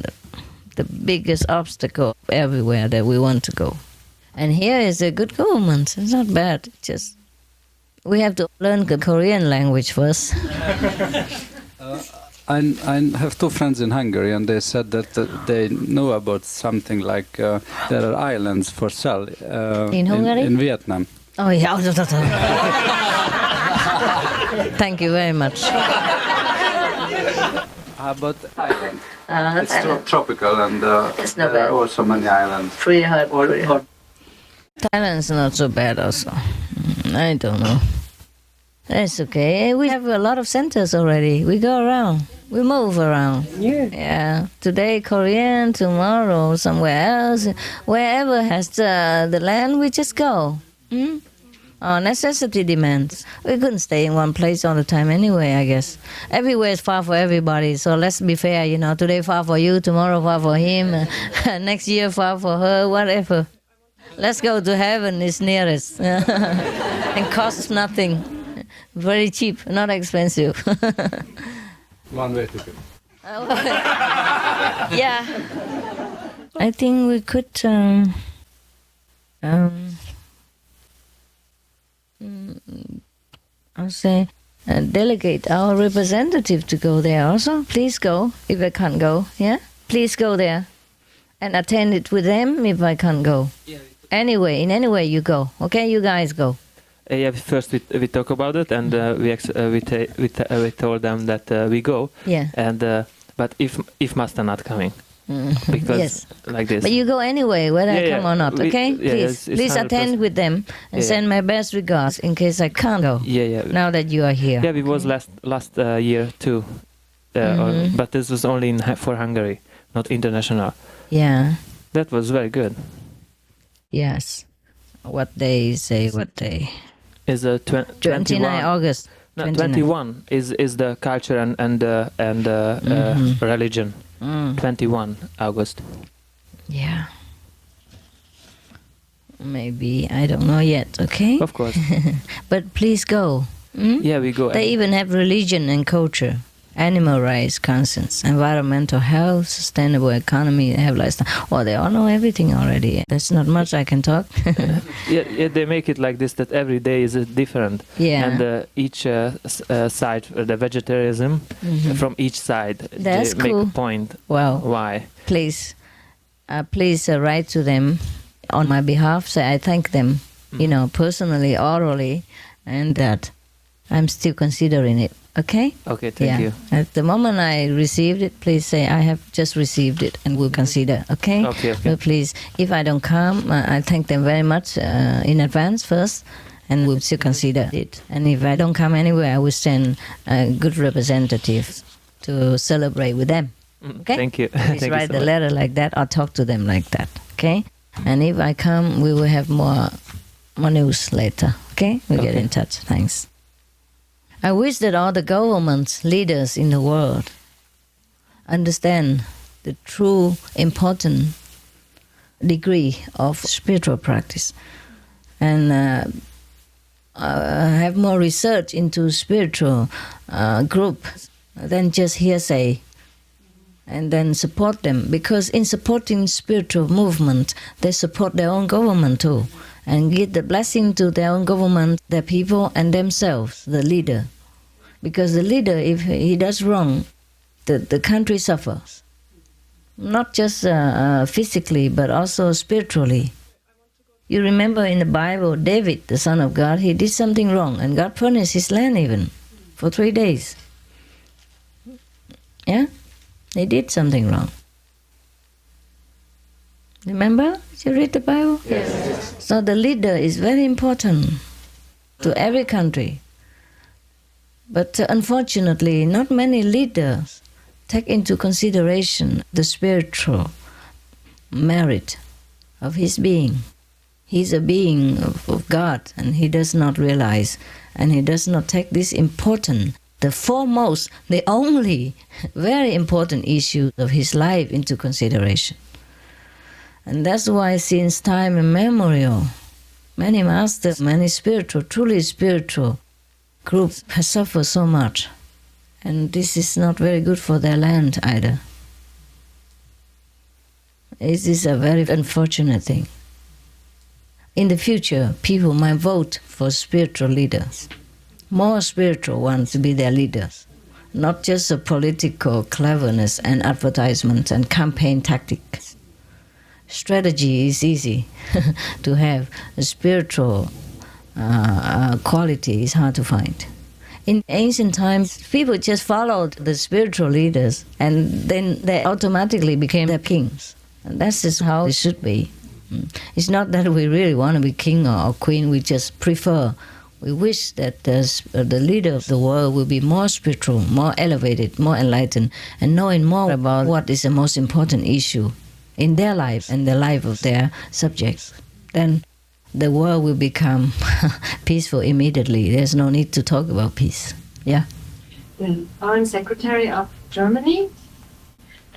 the biggest obstacle everywhere that we want to go. And here is a good government. It's not bad. It's just we have to learn the Korean language first. I have two friends in Hungary, and they said that they know about something like there are islands for sale in Hungary, in Vietnam. Oh yeah. Thank you very much. But island. It's tropical, and there are also many islands. Pretty hot. Thailand's not so bad also. I don't know. That's okay. We have a lot of centers already. We go around. We move around. Yeah. Today Korean, tomorrow somewhere else. Wherever has the land, we just go. Our necessity demands. We couldn't stay in one place all the time anyway, I guess. Everywhere is far for everybody, so let's be fair, Today far for you, tomorrow far for him, next year far for her, whatever. Let's go to heaven, it's nearest. And costs nothing. Very cheap, not expensive. One way to go. Yeah. I think we could I'll say delegate our representative to go there also. Please go if I can't go. Yeah? Please go there and attend it with them if I can't go. Anyway, in any way you go. Okay, you guys go. Yeah, first we talk about it, and we told them that we go. Yeah. And but if Master not coming, because like this. But you go anyway, whether I come or not. Okay, please attend with them and send my best regards in case I can't go. Yeah. Now that you are here. Yeah, we was last year too, but this was only for Hungary, not international. Yeah. That was very good. Yes. What day say? What day? Is 29 August. No, 29. 21 is the culture and religion. 21 August. Yeah. Maybe, I don't know yet, okay? Of course. But please go. Yeah, we go. They even have religion and culture, animal rights, conscience, environmental health, sustainable economy, they have lifestyle. Well, they all know everything already. There's not much I can talk. Yeah, they make it like this, that every day is different. Yeah. And each side, the vegetarianism, from each side, That's they cool. make a point. Well, why? Please write to them on my behalf. Say I thank them, personally, orally, and that I'm still considering it. Okay? Okay, thank you. At the moment I received it, please say I have just received it and will consider. Okay? Okay. But please, if I don't come, I thank them very much in advance first, and we'll still consider it. And if I don't come anywhere, I will send a good representative to celebrate with them. Okay? Thank you. Please Thank write you so the much. letter like that or talk to them like that. Okay? And if I come, we will have more news later. Okay? We'll get in touch. Thanks. I wish that all the governments, leaders in the world understand the true important degree of spiritual practice and have more research into spiritual group than just hearsay, and then support them, because in supporting spiritual movement they support their own government too, and give the blessing to their own government, their people and themselves, the leader. Because the leader, if he does wrong, the country suffers. Not just physically, but also spiritually. You remember in the Bible, David, the son of God, he did something wrong, and God punished his land even for 3 days. Yeah? They did something wrong. Remember? Did you read the Bible? Yes. So the leader is very important to every country. But unfortunately, not many leaders take into consideration the spiritual merit of his being. He's a being of God, and he does not realize, and he does not take this important, the foremost, the only very important issue of his life into consideration. And that's why since time immemorial, many masters, many spiritual, truly spiritual groups have suffered so much. And this is not very good for their land either. It is a very unfortunate thing. In the future, people might vote for spiritual leaders, more spiritual ones to be their leaders, not just a political cleverness and advertisement and campaign tactics. Strategy is easy to have. A spiritual quality is hard to find. In ancient times, people just followed the spiritual leaders, and then they automatically became their kings. And that's just how it should be. It's not that we really want to be king or queen, we just prefer. We wish that the leader of the world will be more spiritual, more elevated, more enlightened, and knowing more about what is the most important issue in their life and the life of their subjects. Then the world will become peaceful immediately. There's no need to talk about peace. Yeah? The Foreign Secretary of Germany,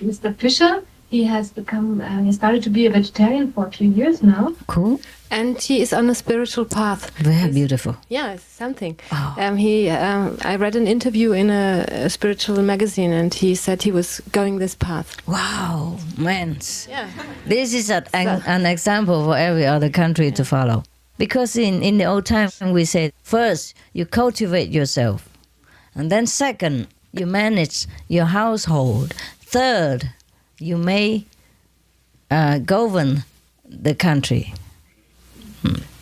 Mr. Fischer, he has he started to be a vegetarian for a few years now. Cool. And he is on a spiritual path. Very beautiful. Yeah, it's something. I read an interview in a spiritual magazine, and he said he was going this path. Wow, man. Yeah. This is an example for every other country to follow. Because in the old time, we said, first, you cultivate yourself. And then second, you manage your household. Third, you may govern the country.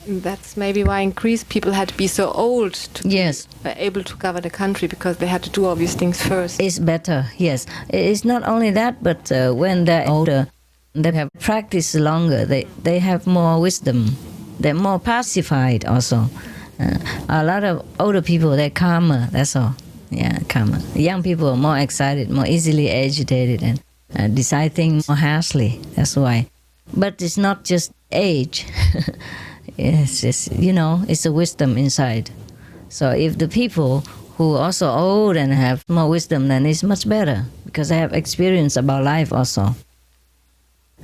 That's maybe why in Greece people had to be so old to be able to govern the country, because they had to do all these things first. It's better, yes. It's not only that, but when they're older, they have practiced longer, they have more wisdom. They're more pacified also. A lot of older people, they're calmer, that's all. Yeah, calmer. Young people are more excited, more easily agitated, and decide things more harshly, that's why. But it's not just age, it's it's a wisdom inside. So if the people who are also old and have more wisdom, then it's much better because they have experience about life also.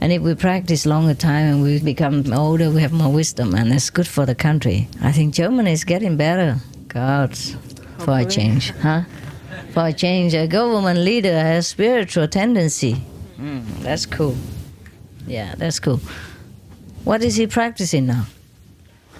And if we practice longer time and we become older, we have more wisdom, and it's good for the country. I think Germany is getting better. God, for a change, huh? For a change, a government leader has spiritual tendency. That's cool. Yeah, that's cool. What is he practicing now?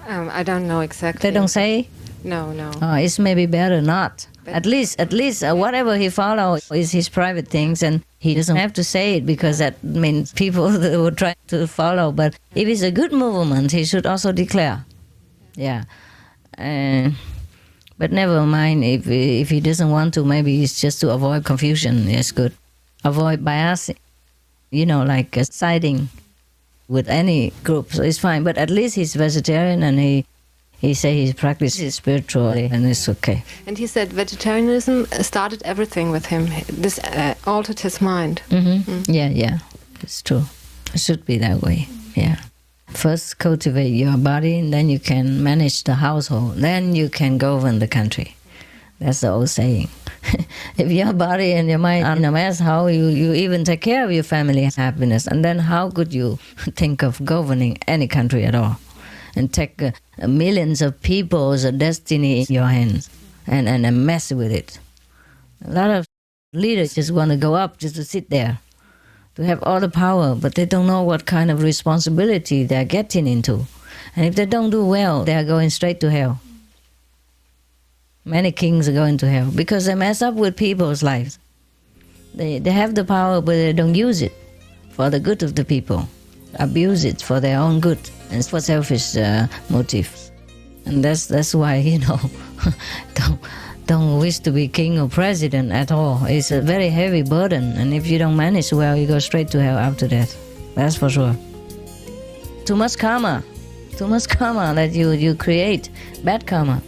I don't know exactly. They don't say? No. Oh, it's maybe better not. At least, whatever he follows is his private things, and he doesn't have to say it because that means people will try to follow. But if it's a good movement, he should also declare. Yeah. But never mind if he doesn't want to. Maybe it's just to avoid confusion. It's good. Avoid bias. Like siding with any group. So it's fine. But at least he's vegetarian, and he say he practices spiritually, and it's okay. And he said vegetarianism started everything with him. This altered his mind. Yeah, it's true. It should be that way. Yeah. First cultivate your body, and then you can manage the household. Then you can govern the country. That's the old saying. If your body and your mind are in a mess, how you even take care of your family's happiness? And then how could you think of governing any country at all? And take millions of people's destiny in your hands and mess with it. A lot of leaders just want to go up just to sit there, to have all the power, but they don't know what kind of responsibility they're getting into. And if they don't do well, they are going straight to hell. Many kings are going to hell because they mess up with people's lives. They have the power, but they don't use it for the good of the people. Abuse it for their own good and for selfish motives. And that's why, don't wish to be king or president at all. It's a very heavy burden, and if you don't manage well, you go straight to hell after that. That's for sure. Too much karma that you create, bad karma.